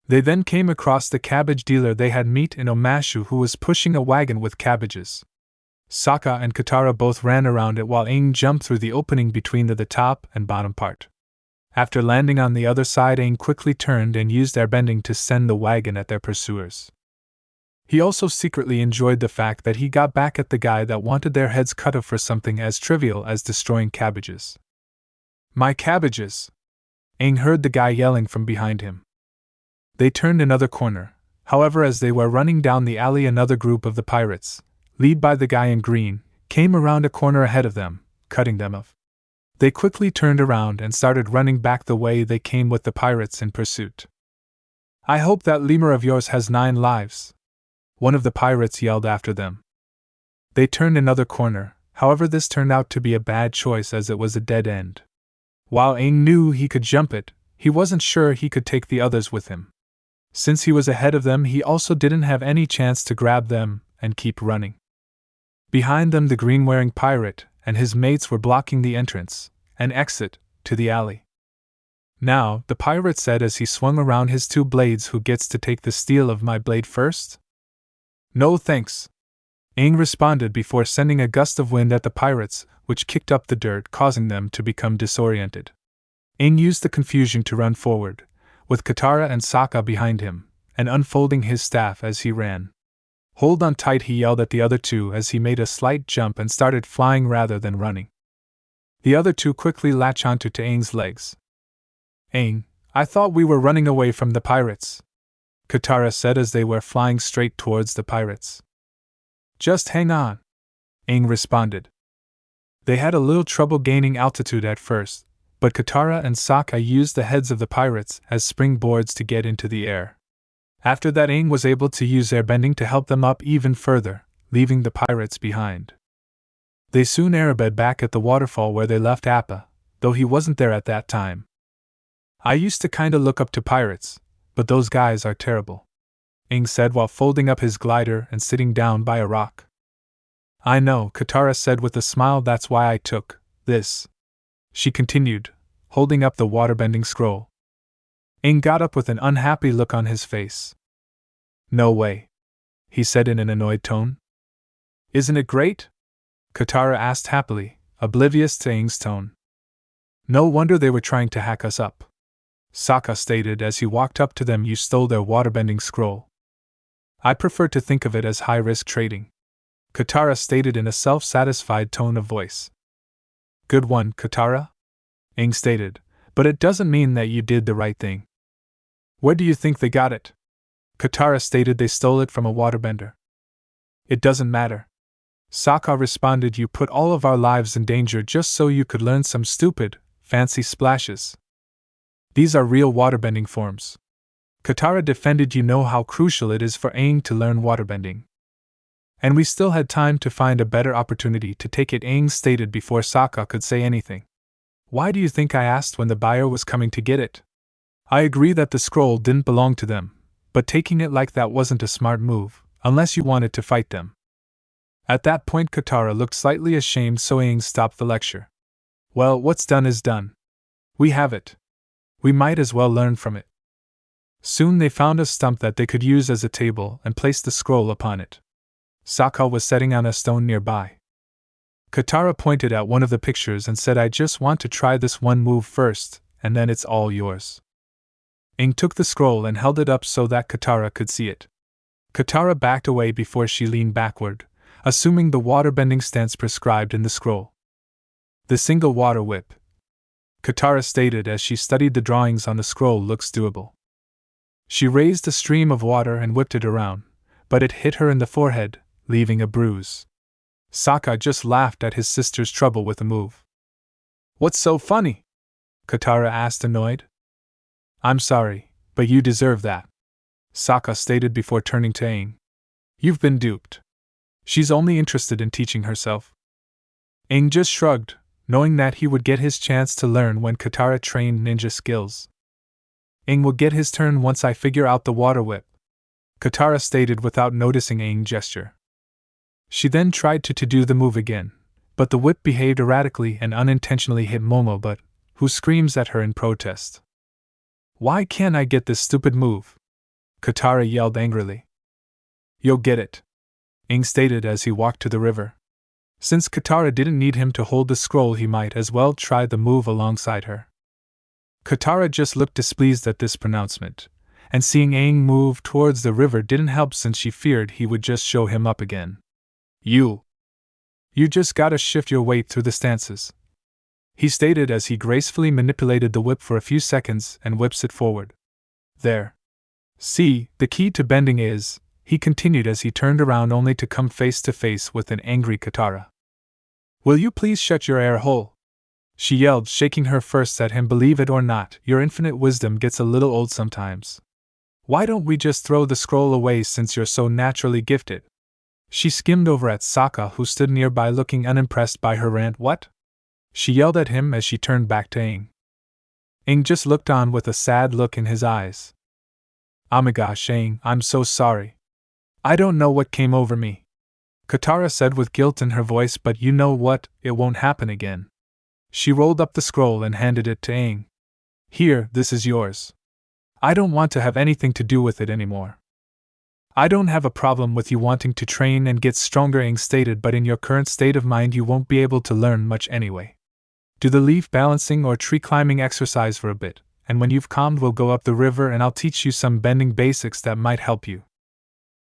They then came across the cabbage dealer they had met in Omashu, who was pushing a wagon with cabbages. Sokka and Katara both ran around it while Aang jumped through the opening between the top and bottom part. After landing on the other side, Aang quickly turned and used airbending to send the wagon at their pursuers. He also secretly enjoyed the fact that he got back at the guy that wanted their heads cut off for something as trivial as destroying cabbages. "My cabbages!" Aang heard the guy yelling from behind him. They turned another corner. However, as they were running down the alley, another group of the pirates, led by the guy in green, came around a corner ahead of them, cutting them off. They quickly turned around and started running back the way they came with the pirates in pursuit. "I hope that lemur of yours has 9 lives," one of the pirates yelled after them. They turned another corner, however this turned out to be a bad choice as it was a dead end. While Aang knew he could jump it, he wasn't sure he could take the others with him. Since he was ahead of them, he also didn't have any chance to grab them and keep running. Behind them, the green-wearing pirate and his mates were blocking the entrance and exit to the alley. "Now," the pirate said as he swung around his 2 blades, "who gets to take the steel of my blade first?" "No thanks," Aang responded before sending a gust of wind at the pirates, which kicked up the dirt, causing them to become disoriented. Aang used the confusion to run forward, with Katara and Sokka behind him, and unfolding his staff as he ran. "Hold on tight," he yelled at the other 2 as he made a slight jump and started flying rather than running. The other 2 quickly latched onto Aang's legs. "Aang, I thought we were running away from the pirates," Katara said as they were flying straight towards the pirates. "Just hang on," Aang responded. They had a little trouble gaining altitude at first, but Katara and Sokka used the heads of the pirates as springboards to get into the air. After that, Aang was able to use airbending to help them up even further, leaving the pirates behind. They soon airbed back at the waterfall where they left Appa, though he wasn't there at that time. "I used to kinda look up to pirates, but those guys are terrible," Aang said while folding up his glider and sitting down by a rock. "I know," Katara said with a smile, "that's why I took this," she continued, holding up the waterbending scroll. Aang got up with an unhappy look on his face. "No way," he said in an annoyed tone. "Isn't it great?" Katara asked happily, oblivious to Aang's tone. "No wonder they were trying to hack us up," Sokka stated as he walked up to them. "You stole their waterbending scroll." "I prefer to think of it as high-risk trading," Katara stated in a self-satisfied tone of voice. "Good one, Katara," Aang stated, "but it doesn't mean that you did the right thing." "Where do you think they got it?" Katara stated. "They stole it from a waterbender." "It doesn't matter," Sokka responded. "You put all of our lives in danger just so you could learn some stupid, fancy splashes. These are real waterbending forms," Katara defended. "You know how crucial it is for Aang to learn waterbending. And we still had time to find a better opportunity to take it," Aang stated before Sokka could say anything. "Why do you think I asked when the buyer was coming to get it? I agree that the scroll didn't belong to them, but taking it like that wasn't a smart move, unless you wanted to fight them." At that point, Katara looked slightly ashamed, so Aang stopped the lecture. "Well, what's done is done. We have it. We might as well learn from it." Soon they found a stump that they could use as a table and placed the scroll upon it. Sokka was sitting on a stone nearby. Katara pointed at one of the pictures and said, "I just want to try this one move first, and then it's all yours." Aang took the scroll and held it up so that Katara could see it. Katara backed away before she leaned backward, assuming the waterbending stance prescribed in the scroll. "The single water whip," Katara stated as she studied the drawings on the scroll, "looks doable." She raised a stream of water and whipped it around, but it hit her in the forehead, leaving a bruise. Sokka just laughed at his sister's trouble with the move. "What's so funny?" Katara asked, annoyed. "I'm sorry, but you deserve that," Sokka stated before turning to Aang. "You've been duped. She's only interested in teaching herself." Aang just shrugged, knowing that he would get his chance to learn when Katara trained ninja skills. "Aang will get his turn once I figure out the water whip," Katara stated without noticing Aang's gesture. She then tried to do the move again, but the whip behaved erratically and unintentionally hit Momo, who screams at her in protest. "Why can't I get this stupid move?" Katara yelled angrily. "You'll get it," Aang stated as he walked to the river. Since Katara didn't need him to hold the scroll, he might as well try the move alongside her. Katara just looked displeased at this pronouncement, and seeing Aang move towards the river didn't help since she feared he would just show him up again. You just gotta shift your weight through the stances," he stated as he gracefully manipulated the whip for a few seconds and whips it forward. "There. See, the key to bending is," he continued as he turned around only to come face to face with an angry Katara. Will you please shut your air hole? She yelled, shaking her fists at him. Believe it or not, your infinite wisdom gets a little old sometimes. Why don't we just throw the scroll away since you're so naturally gifted? She skimmed over at Sokka, who stood nearby looking unimpressed by her rant. What? She yelled at him as she turned back to Aang. Aang just looked on with a sad look in his eyes. Oh my gosh, Aang, I'm so sorry. I don't know what came over me, Katara said with guilt in her voice, but you know what, it won't happen again. She rolled up the scroll and handed it to Aang. Here, this is yours. I don't want to have anything to do with it anymore. I don't have a problem with you wanting to train and get stronger, Aang stated, but in your current state of mind you won't be able to learn much anyway. Do the leaf balancing or tree climbing exercise for a bit, and when you've calmed we'll go up the river and I'll teach you some bending basics that might help you.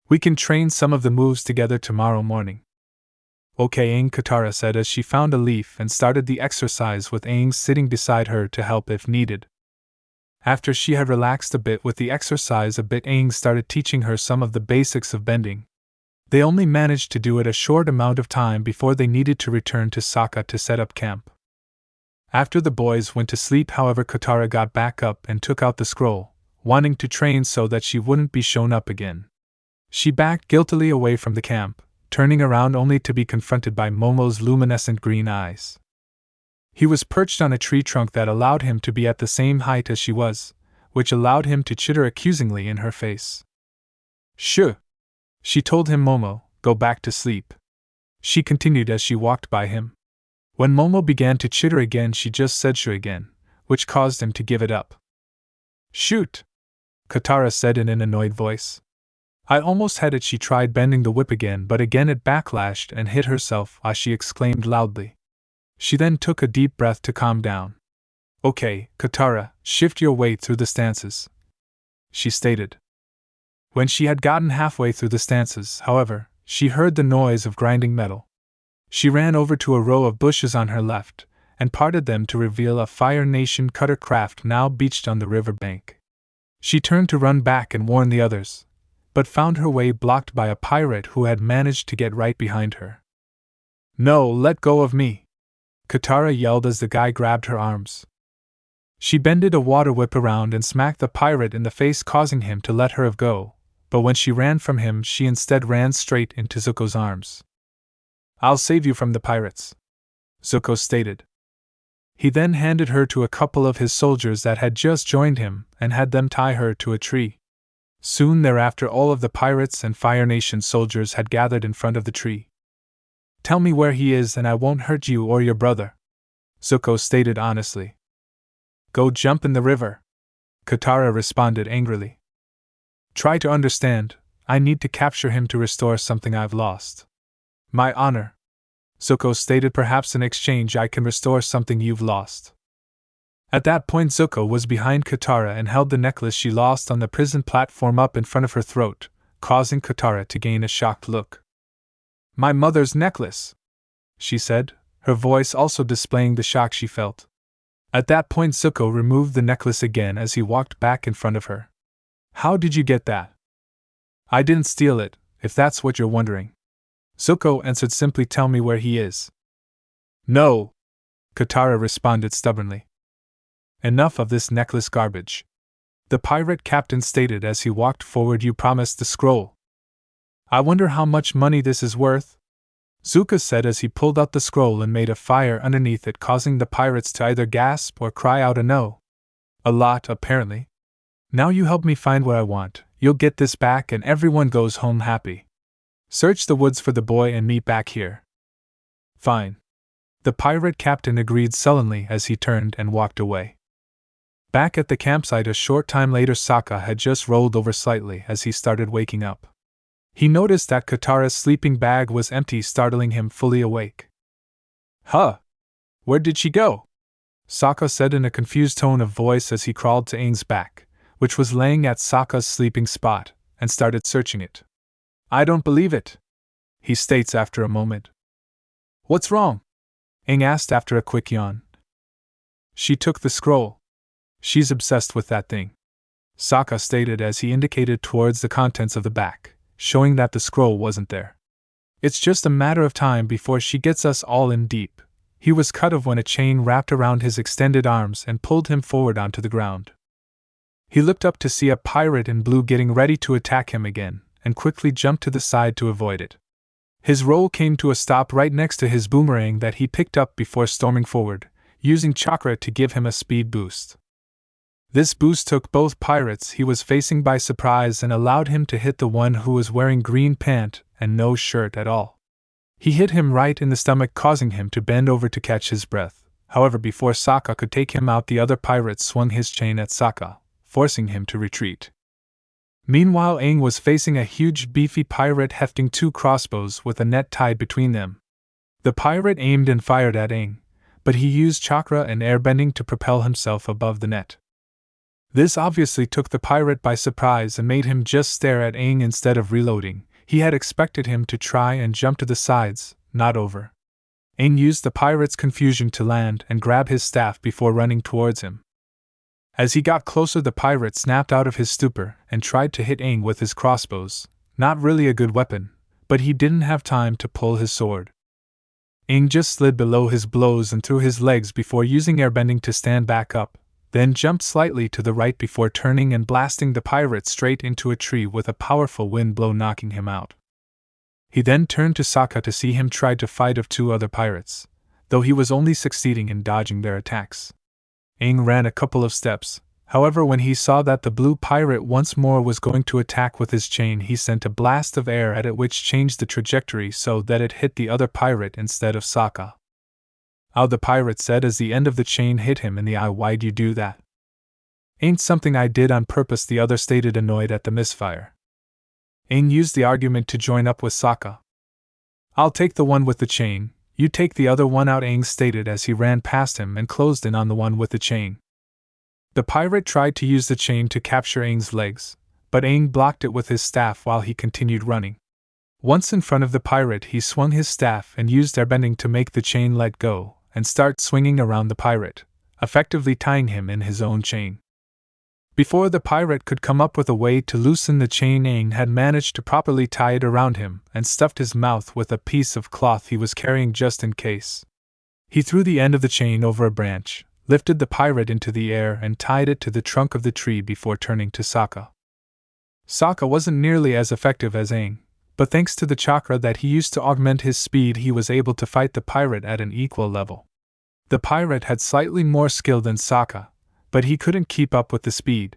We can train some of the moves together tomorrow morning. Okay, Aang, Katara said as she found a leaf and started the exercise with Aang sitting beside her to help if needed. After she had relaxed a bit with the exercise Aang started teaching her some of the basics of bending. They only managed to do it a short amount of time before they needed to return to Sokka to set up camp. After the boys went to sleep, however, Katara got back up and took out the scroll, wanting to train so that she wouldn't be shown up again. She backed guiltily away from the camp, turning around only to be confronted by Momo's luminescent green eyes. He was perched on a tree trunk that allowed him to be at the same height as she was, which allowed him to chitter accusingly in her face. Shh! She told him. Momo, go back to sleep. She continued as she walked by him. When Momo began to chitter again, she just said shh again, which caused him to give it up. Shoot! Katara said in an annoyed voice. I almost had it. She tried bending the whip again, but again it backlashed and hit herself. Ah, she exclaimed loudly. She then took a deep breath to calm down. Okay, Katara, shift your weight through the stances, she stated. When she had gotten halfway through the stances, however, she heard the noise of grinding metal. She ran over to a row of bushes on her left, and parted them to reveal a Fire Nation cutter craft now beached on the river bank. She turned to run back and warn the others, but found her way blocked by a pirate who had managed to get right behind her. No, let go of me! Katara yelled as the guy grabbed her arms. She bended a water whip around and smacked the pirate in the face, causing him to let her go, but when she ran from him she instead ran straight into Zuko's arms. I'll save you from the pirates, Zuko stated. He then handed her to a couple of his soldiers that had just joined him and had them tie her to a tree. Soon thereafter all of the pirates and Fire Nation soldiers had gathered in front of the tree. Tell me where he is and I won't hurt you or your brother, Zuko stated honestly. Go jump in the river, Katara responded angrily. Try to understand, I need to capture him to restore something I've lost. My honor, Zuko stated. Perhaps in exchange I can restore something you've lost. At that point Zuko was behind Katara and held the necklace she lost on the prison platform up in front of her throat, causing Katara to gain a shocked look. My mother's necklace, she said, her voice also displaying the shock she felt. At that point Zuko removed the necklace again as he walked back in front of her. How did you get that? I didn't steal it, if that's what you're wondering. Zuko answered simply. Tell me where he is. No, Katara responded stubbornly. Enough of this necklace garbage, the pirate captain stated as he walked forward. You promised the scroll. I wonder how much money this is worth, Zuko said as he pulled out the scroll and made a fire underneath it, causing the pirates to either gasp or cry out a no. A lot, apparently. Now you help me find what I want, you'll get this back and everyone goes home happy. Search the woods for the boy and meet back here. Fine. The pirate captain agreed sullenly as he turned and walked away. Back at the campsite a short time later, Sokka had just rolled over slightly as he started waking up. He noticed that Katara's sleeping bag was empty, startling him fully awake. Huh? Where did she go? Sokka said in a confused tone of voice as he crawled to Aang's back, which was laying at Sokka's sleeping spot, and started searching it. I don't believe it, he states after a moment. What's wrong? Aang asked after a quick yawn. She took the scroll. She's obsessed with that thing, Sokka stated as he indicated towards the contents of the back, showing that the scroll wasn't there. It's just a matter of time before she gets us all in deep. He was cut off when a chain wrapped around his extended arms and pulled him forward onto the ground. He looked up to see a pirate in blue getting ready to attack him again, and quickly jumped to the side to avoid it. His roll came to a stop right next to his boomerang that he picked up before storming forward, using chakra to give him a speed boost. This boost took both pirates he was facing by surprise and allowed him to hit the one who was wearing green pant and no shirt at all. He hit him right in the stomach, causing him to bend over to catch his breath. However, before Sokka could take him out, the other pirate swung his chain at Sokka, forcing him to retreat. Meanwhile, Aang was facing a huge beefy pirate hefting 2 crossbows with a net tied between them. The pirate aimed and fired at Aang, but he used chakra and airbending to propel himself above the net. This obviously took the pirate by surprise and made him just stare at Aang instead of reloading. He had expected him to try and jump to the sides, not over. Aang used the pirate's confusion to land and grab his staff before running towards him. As he got closer, the pirate snapped out of his stupor and tried to hit Aang with his crossbows. Not really a good weapon, but he didn't have time to pull his sword. Aang just slid below his blows and through his legs before using airbending to stand back up, then jumped slightly to the right before turning and blasting the pirate straight into a tree with a powerful wind blow, knocking him out. He then turned to Sokka to see him try to fight off 2 other pirates, though he was only succeeding in dodging their attacks. Aang ran a couple of steps. However, when he saw that the blue pirate once more was going to attack with his chain, he sent a blast of air at it which changed the trajectory so that it hit the other pirate instead of Sokka. "Ow," the pirate said as the end of the chain hit him in the eye. "Why'd you do that?" "Ain't something I did on purpose," the other stated, annoyed at the misfire. Aang used the argument to join up with Sokka. "I'll take the one with the chain, you take the other one out," Aang stated as he ran past him and closed in on the one with the chain. The pirate tried to use the chain to capture Aang's legs, but Aang blocked it with his staff while he continued running. Once in front of the pirate, he swung his staff and used airbending to make the chain let go and start swinging around the pirate, effectively tying him in his own chain. Before the pirate could come up with a way to loosen the chain, Aang had managed to properly tie it around him and stuffed his mouth with a piece of cloth he was carrying just in case. He threw the end of the chain over a branch, lifted the pirate into the air and tied it to the trunk of the tree before turning to Sokka. Sokka wasn't nearly as effective as Aang, but thanks to the chakra that he used to augment his speed, he was able to fight the pirate at an equal level. The pirate had slightly more skill than Sokka, but he couldn't keep up with the speed.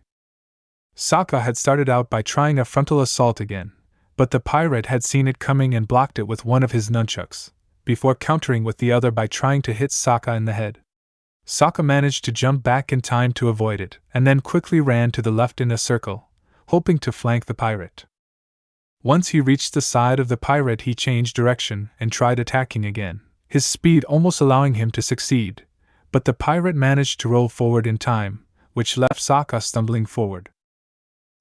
Sokka had started out by trying a frontal assault again, but the pirate had seen it coming and blocked it with one of his nunchucks, before countering with the other by trying to hit Sokka in the head. Sokka managed to jump back in time to avoid it, and then quickly ran to the left in a circle, hoping to flank the pirate. Once he reached the side of the pirate, he changed direction and tried attacking again, his speed almost allowing him to succeed, but the pirate managed to roll forward in time, which left Sokka stumbling forward.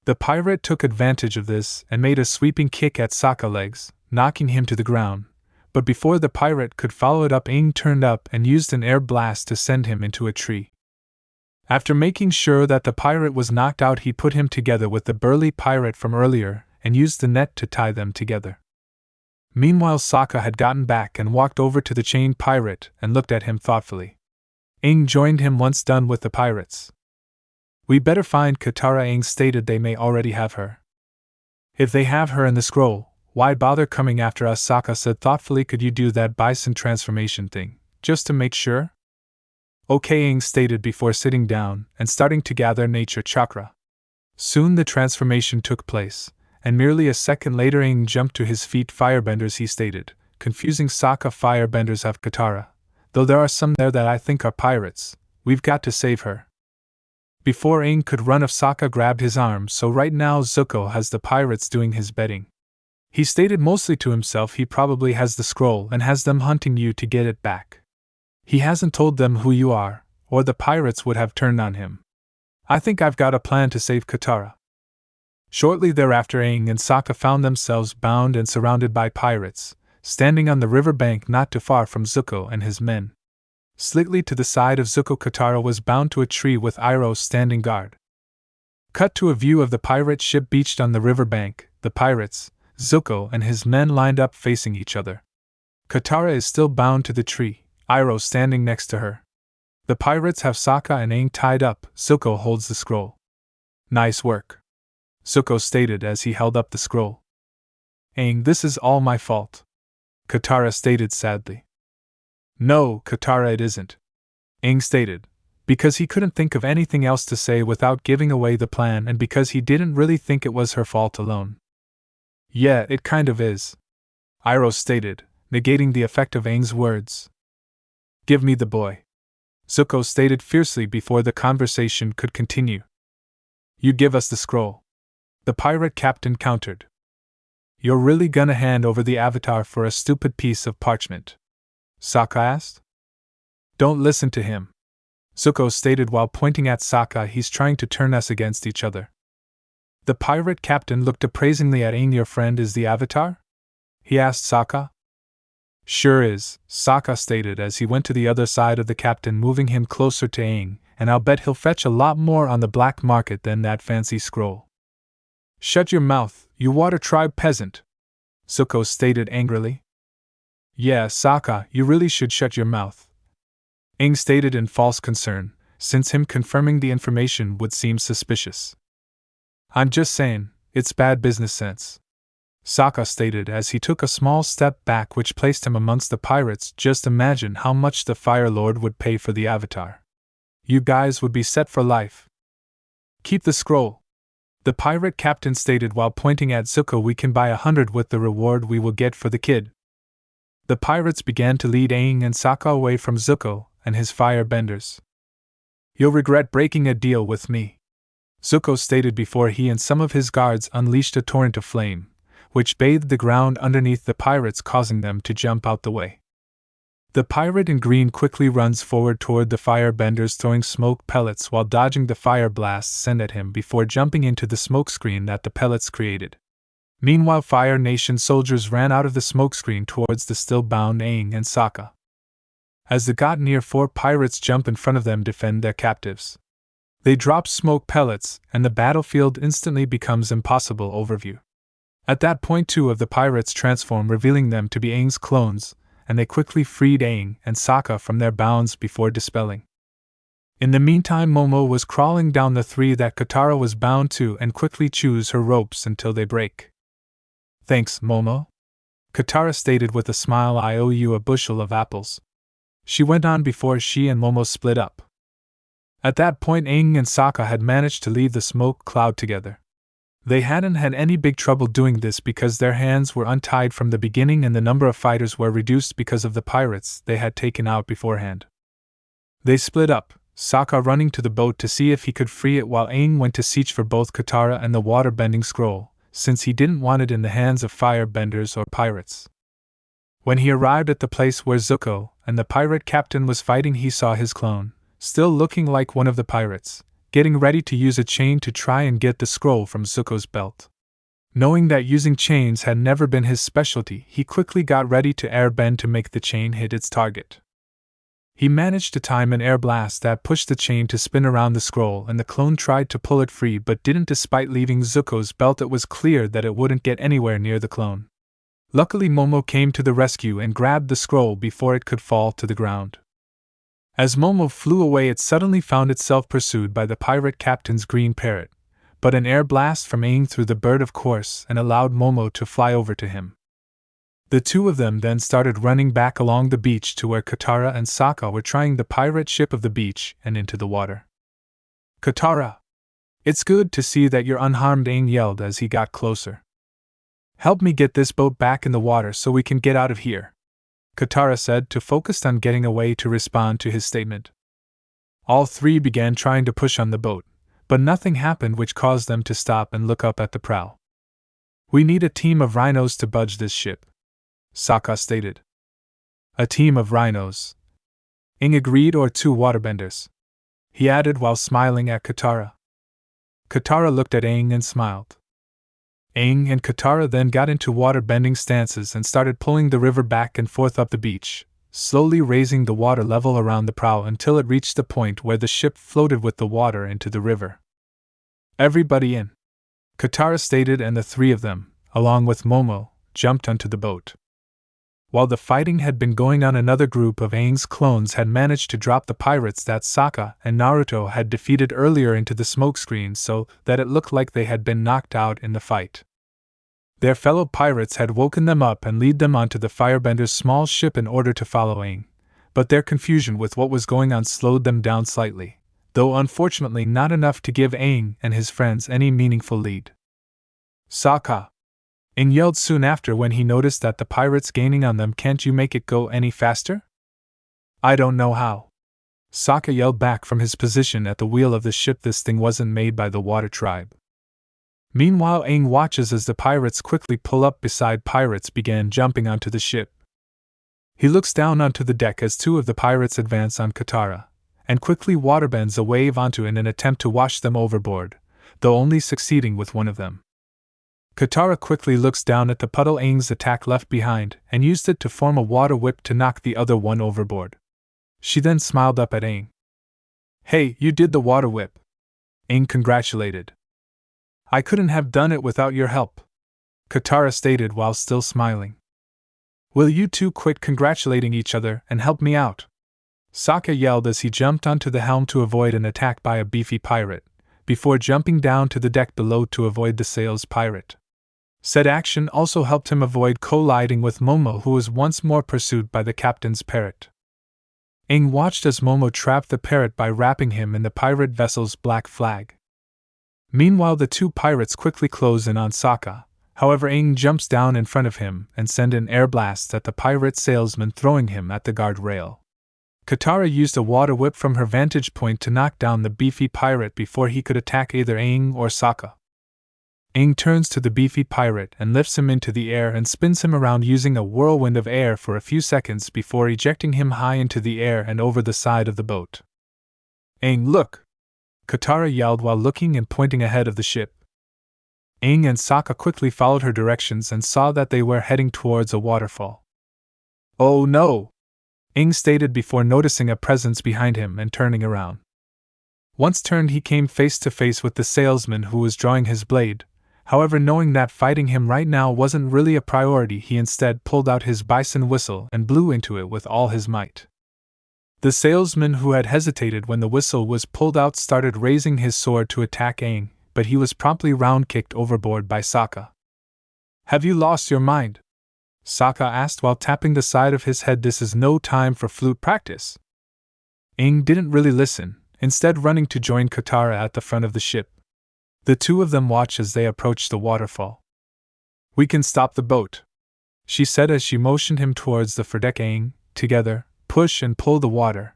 The pirate took advantage of this and made a sweeping kick at Sokka's legs, knocking him to the ground, but before the pirate could follow it up, Aang turned up and used an air blast to send him into a tree. After making sure that the pirate was knocked out, he put him together with the burly pirate from earlier and used the net to tie them together. Meanwhile, Sokka had gotten back and walked over to the chained pirate and looked at him thoughtfully. Aang joined him once done with the pirates. "We better find Katara," Aang stated. "They may already have her. If they have her in the scroll, why bother coming after us?" Sokka said thoughtfully. "Could you do that bison transformation thing, just to make sure?" "Okay," Aang stated before sitting down and starting to gather nature chakra. Soon the transformation took place, and merely a second later Aang jumped to his feet. "Firebenders," he stated, confusing Sokka. "Firebenders have Katara, though there are some there that I think are pirates. We've got to save her." Before Aang could run off, Sokka grabbed his arm. "So right now Zuko has the pirates doing his bidding," he stated mostly to himself. "He probably has the scroll and has them hunting you to get it back. He hasn't told them who you are, or the pirates would have turned on him. I think I've got a plan to save Katara." Shortly thereafter, Aang and Sokka found themselves bound and surrounded by pirates, standing on the river bank not too far from Zuko and his men. Slightly to the side of Zuko, Katara was bound to a tree with Iroh standing guard. Cut to a view of the pirate ship beached on the river bank. The pirates, Zuko and his men lined up facing each other. Katara is still bound to the tree, Iroh standing next to her. The pirates have Sokka and Aang tied up. Zuko holds the scroll. Nice work, Zuko stated as he held up the scroll. Aang, this is all my fault, Katara stated sadly. No, Katara, it isn't, Aang stated, because he couldn't think of anything else to say without giving away the plan and because he didn't really think it was her fault alone. Yeah, it kind of is, Iroh stated, negating the effect of Aang's words. Give me the boy, Zuko stated fiercely before the conversation could continue. You give us the scroll, the pirate captain countered. You're really gonna hand over the Avatar for a stupid piece of parchment? Sokka asked. Don't listen to him, Zuko stated while pointing at Sokka. He's trying to turn us against each other. The pirate captain looked appraisingly at Aang. Your friend is the Avatar? He asked Sokka. Sure is, Sokka stated as he went to the other side of the captain, moving him closer to Aang, and I'll bet he'll fetch a lot more on the black market than that fancy scroll. Shut your mouth, you Water Tribe peasant, Zuko stated angrily. Yeah, Sokka, you really should shut your mouth, Aang stated in false concern, since him confirming the information would seem suspicious. I'm just saying, it's bad business sense, Sokka stated as he took a small step back, which placed him amongst the pirates. Just imagine how much the Fire Lord would pay for the Avatar. You guys would be set for life. Keep the scroll, the pirate captain stated while pointing at Zuko. We can buy 100 with the reward we will get for the kid. The pirates began to lead Aang and Sokka away from Zuko and his firebenders. You'll regret breaking a deal with me, Zuko stated before he and some of his guards unleashed a torrent of flame, which bathed the ground underneath the pirates, causing them to jump out the way. The pirate in green quickly runs forward toward the firebenders, throwing smoke pellets while dodging the fire blasts sent at him before jumping into the smokescreen that the pellets created. Meanwhile, Fire Nation soldiers ran out of the smokescreen towards the still-bound Aang and Sokka. As they got near, 4 pirates jump in front of them to defend their captives. They drop smoke pellets, and the battlefield instantly becomes impossible overview. At that point, 2 of the pirates transform, revealing them to be Aang's clones, and they quickly freed Aang and Sokka from their bonds before dispelling. In the meantime, Momo was crawling down the 3 that Katara was bound to and quickly chews her ropes until they break. Thanks, Momo, Katara stated with a smile. I owe you a bushel of apples, she went on before she and Momo split up. At that point, Aang and Sokka had managed to leave the smoke cloud together. They hadn't had any big trouble doing this because their hands were untied from the beginning and the number of fighters were reduced because of the pirates they had taken out beforehand. They split up, Sokka running to the boat to see if he could free it while Aang went to search for both Katara and the waterbending scroll, since he didn't want it in the hands of firebenders or pirates. When he arrived at the place where Zuko and the pirate captain was fighting, he saw his clone, still looking like one of the pirates, getting ready to use a chain to try and get the scroll from Zuko's belt. Knowing that using chains had never been his specialty, he quickly got ready to airbend to make the chain hit its target. He managed to time an air blast that pushed the chain to spin around the scroll, and the clone tried to pull it free but didn't. Despite leaving Zuko's belt, it was clear that it wouldn't get anywhere near the clone. Luckily, Momo came to the rescue and grabbed the scroll before it could fall to the ground. As Momo flew away, it suddenly found itself pursued by the pirate captain's green parrot, but an air blast from Aang threw the bird of course and allowed Momo to fly over to him. The 2 of them then started running back along the beach to where Katara and Sokka were trying the pirate ship of the beach and into the water. Katara! It's good to see that you're unharmed, Aang yelled as he got closer. Help me get this boat back in the water so we can get out of here, Katara said, to focus on getting away to respond to his statement. All 3 began trying to push on the boat, but nothing happened, which caused them to stop and look up at the prow. We need a team of rhinos to budge this ship, Sokka stated. A team of rhinos, Aang agreed, or 2 waterbenders, he added while smiling at Katara. Katara looked at Aang and smiled. Aang and Katara then got into waterbending stances and started pulling the river back and forth up the beach, slowly raising the water level around the prow until it reached the point where the ship floated with the water into the river. Everybody in, Katara stated, and the 3 of them, along with Momo, jumped onto the boat. While the fighting had been going on, another group of Aang's clones had managed to drop the pirates that Sokka and Naruto had defeated earlier into the smokescreen so that it looked like they had been knocked out in the fight. Their fellow pirates had woken them up and led them onto the firebender's small ship in order to follow Aang, but their confusion with what was going on slowed them down slightly, though unfortunately not enough to give Aang and his friends any meaningful lead. Sokka! Aang yelled soon after when he noticed that the pirates gaining on them. Can't you make it go any faster? I don't know how. Sokka yelled back from his position at the wheel of the ship. This thing wasn't made by the water tribe. Meanwhile, Aang watches as the pirates quickly pull up beside pirates began jumping onto the ship. He looks down onto the deck as two of the pirates advance on Katara, and quickly waterbends a wave onto in an attempt to wash them overboard, though only succeeding with one of them. Katara quickly looks down at the puddle Aang's attack left behind and used it to form a water whip to knock the other one overboard. She then smiled up at Aang. Hey, you did the water whip. Aang congratulated. I couldn't have done it without your help, Katara stated while still smiling. Will you two quit congratulating each other and help me out? Sokka yelled as he jumped onto the helm to avoid an attack by a beefy pirate, before jumping down to the deck below to avoid the sail's pirate. Said action also helped him avoid colliding with Momo, who was once more pursued by the captain's parrot. Aang watched as Momo trapped the parrot by wrapping him in the pirate vessel's black flag. Meanwhile, the two pirates quickly close in on Sokka. However, Aang jumps down in front of him and sends an air blast at the pirate salesman, throwing him at the guardrail. Katara used a water whip from her vantage point to knock down the beefy pirate before he could attack either Aang or Sokka. Aang turns to the beefy pirate and lifts him into the air and spins him around using a whirlwind of air for a few seconds before ejecting him high into the air and over the side of the boat. Aang, look! Katara yelled while looking and pointing ahead of the ship. Aang and Sokka quickly followed her directions and saw that they were heading towards a waterfall. Oh no! Aang stated before noticing a presence behind him and turning around. Once turned, he came face to face with the salesman who was drawing his blade. However, knowing that fighting him right now wasn't really a priority, he instead pulled out his bison whistle and blew into it with all his might. The salesman, who had hesitated when the whistle was pulled out, started raising his sword to attack Aang, but he was promptly round-kicked overboard by Sokka. Have you lost your mind? Sokka asked while tapping the side of his head. This is no time for flute practice. Aang didn't really listen, instead running to join Katara at the front of the ship. The two of them watched as they approached the waterfall. We can stop the boat, she said as she motioned him towards the foredeck. Aang, together, push and pull the water.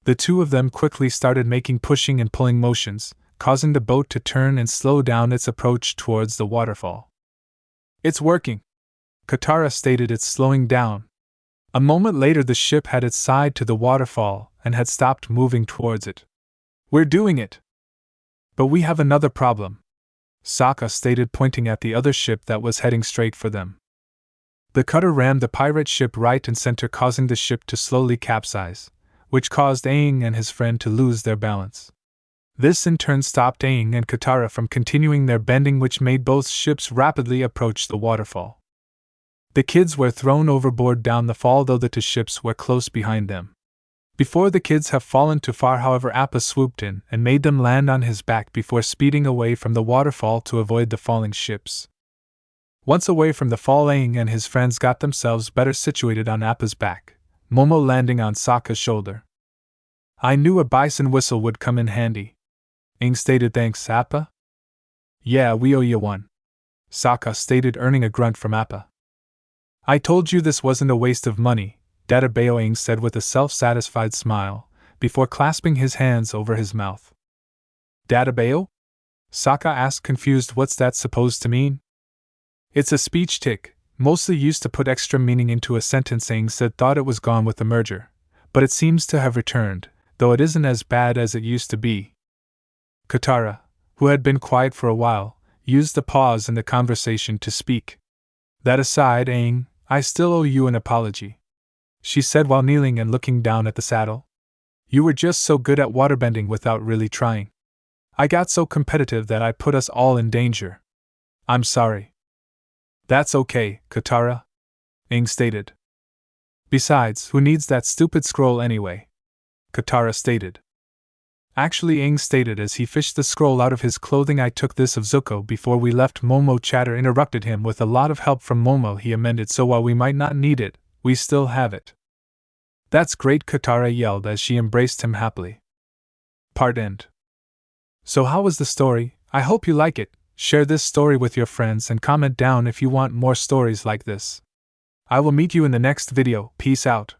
The two of them quickly started making pushing and pulling motions, causing the boat to turn and slow down its approach towards the waterfall. It's working, Katara stated. It's slowing down. A moment later, the ship had its side to the waterfall and had stopped moving towards it. We're doing it! But we have another problem, Sokka stated, pointing at the other ship that was heading straight for them. The cutter rammed the pirate ship right and center, causing the ship to slowly capsize, which caused Aang and his friend to lose their balance. This in turn stopped Aang and Katara from continuing their bending, which made both ships rapidly approach the waterfall. The kids were thrown overboard down the fall, though the two ships were close behind them. Before the kids have fallen too far, however, Appa swooped in and made them land on his back before speeding away from the waterfall to avoid the falling ships. Once away from the fall, Aang and his friends got themselves better situated on Appa's back, Momo landing on Sokka's shoulder. I knew a bison whistle would come in handy, Aang stated. Thanks, Appa? Yeah, we owe you one, Sokka stated, earning a grunt from Appa. I told you this wasn't a waste of money, Databeo, Aang said with a self-satisfied smile, before clasping his hands over his mouth. Databeo? Sokka asked, confused. What's that supposed to mean? It's a speech tick, mostly used to put extra meaning into a sentence. Aang said. Thought it was gone with the merger, but it seems to have returned, though it isn't as bad as it used to be. Katara, who had been quiet for a while, used the pause in the conversation to speak. That aside, Aang, I still owe you an apology, she said while kneeling and looking down at the saddle. You were just so good at waterbending without really trying. I got so competitive that I put us all in danger. I'm sorry. That's okay, Katara, Aang stated. Besides, who needs that stupid scroll anyway? Katara stated. Actually, Aang stated as he fished the scroll out of his clothing. I took this of Zuko before we left. Momo Chatter interrupted him. With a lot of help from Momo, he amended, so while we might not need it, we still have it. That's great, Katara yelled as she embraced him happily. Part end. So how was the story? I hope you like it. Share this story with your friends and comment down if you want more stories like this. I will meet you in the next video. Peace out.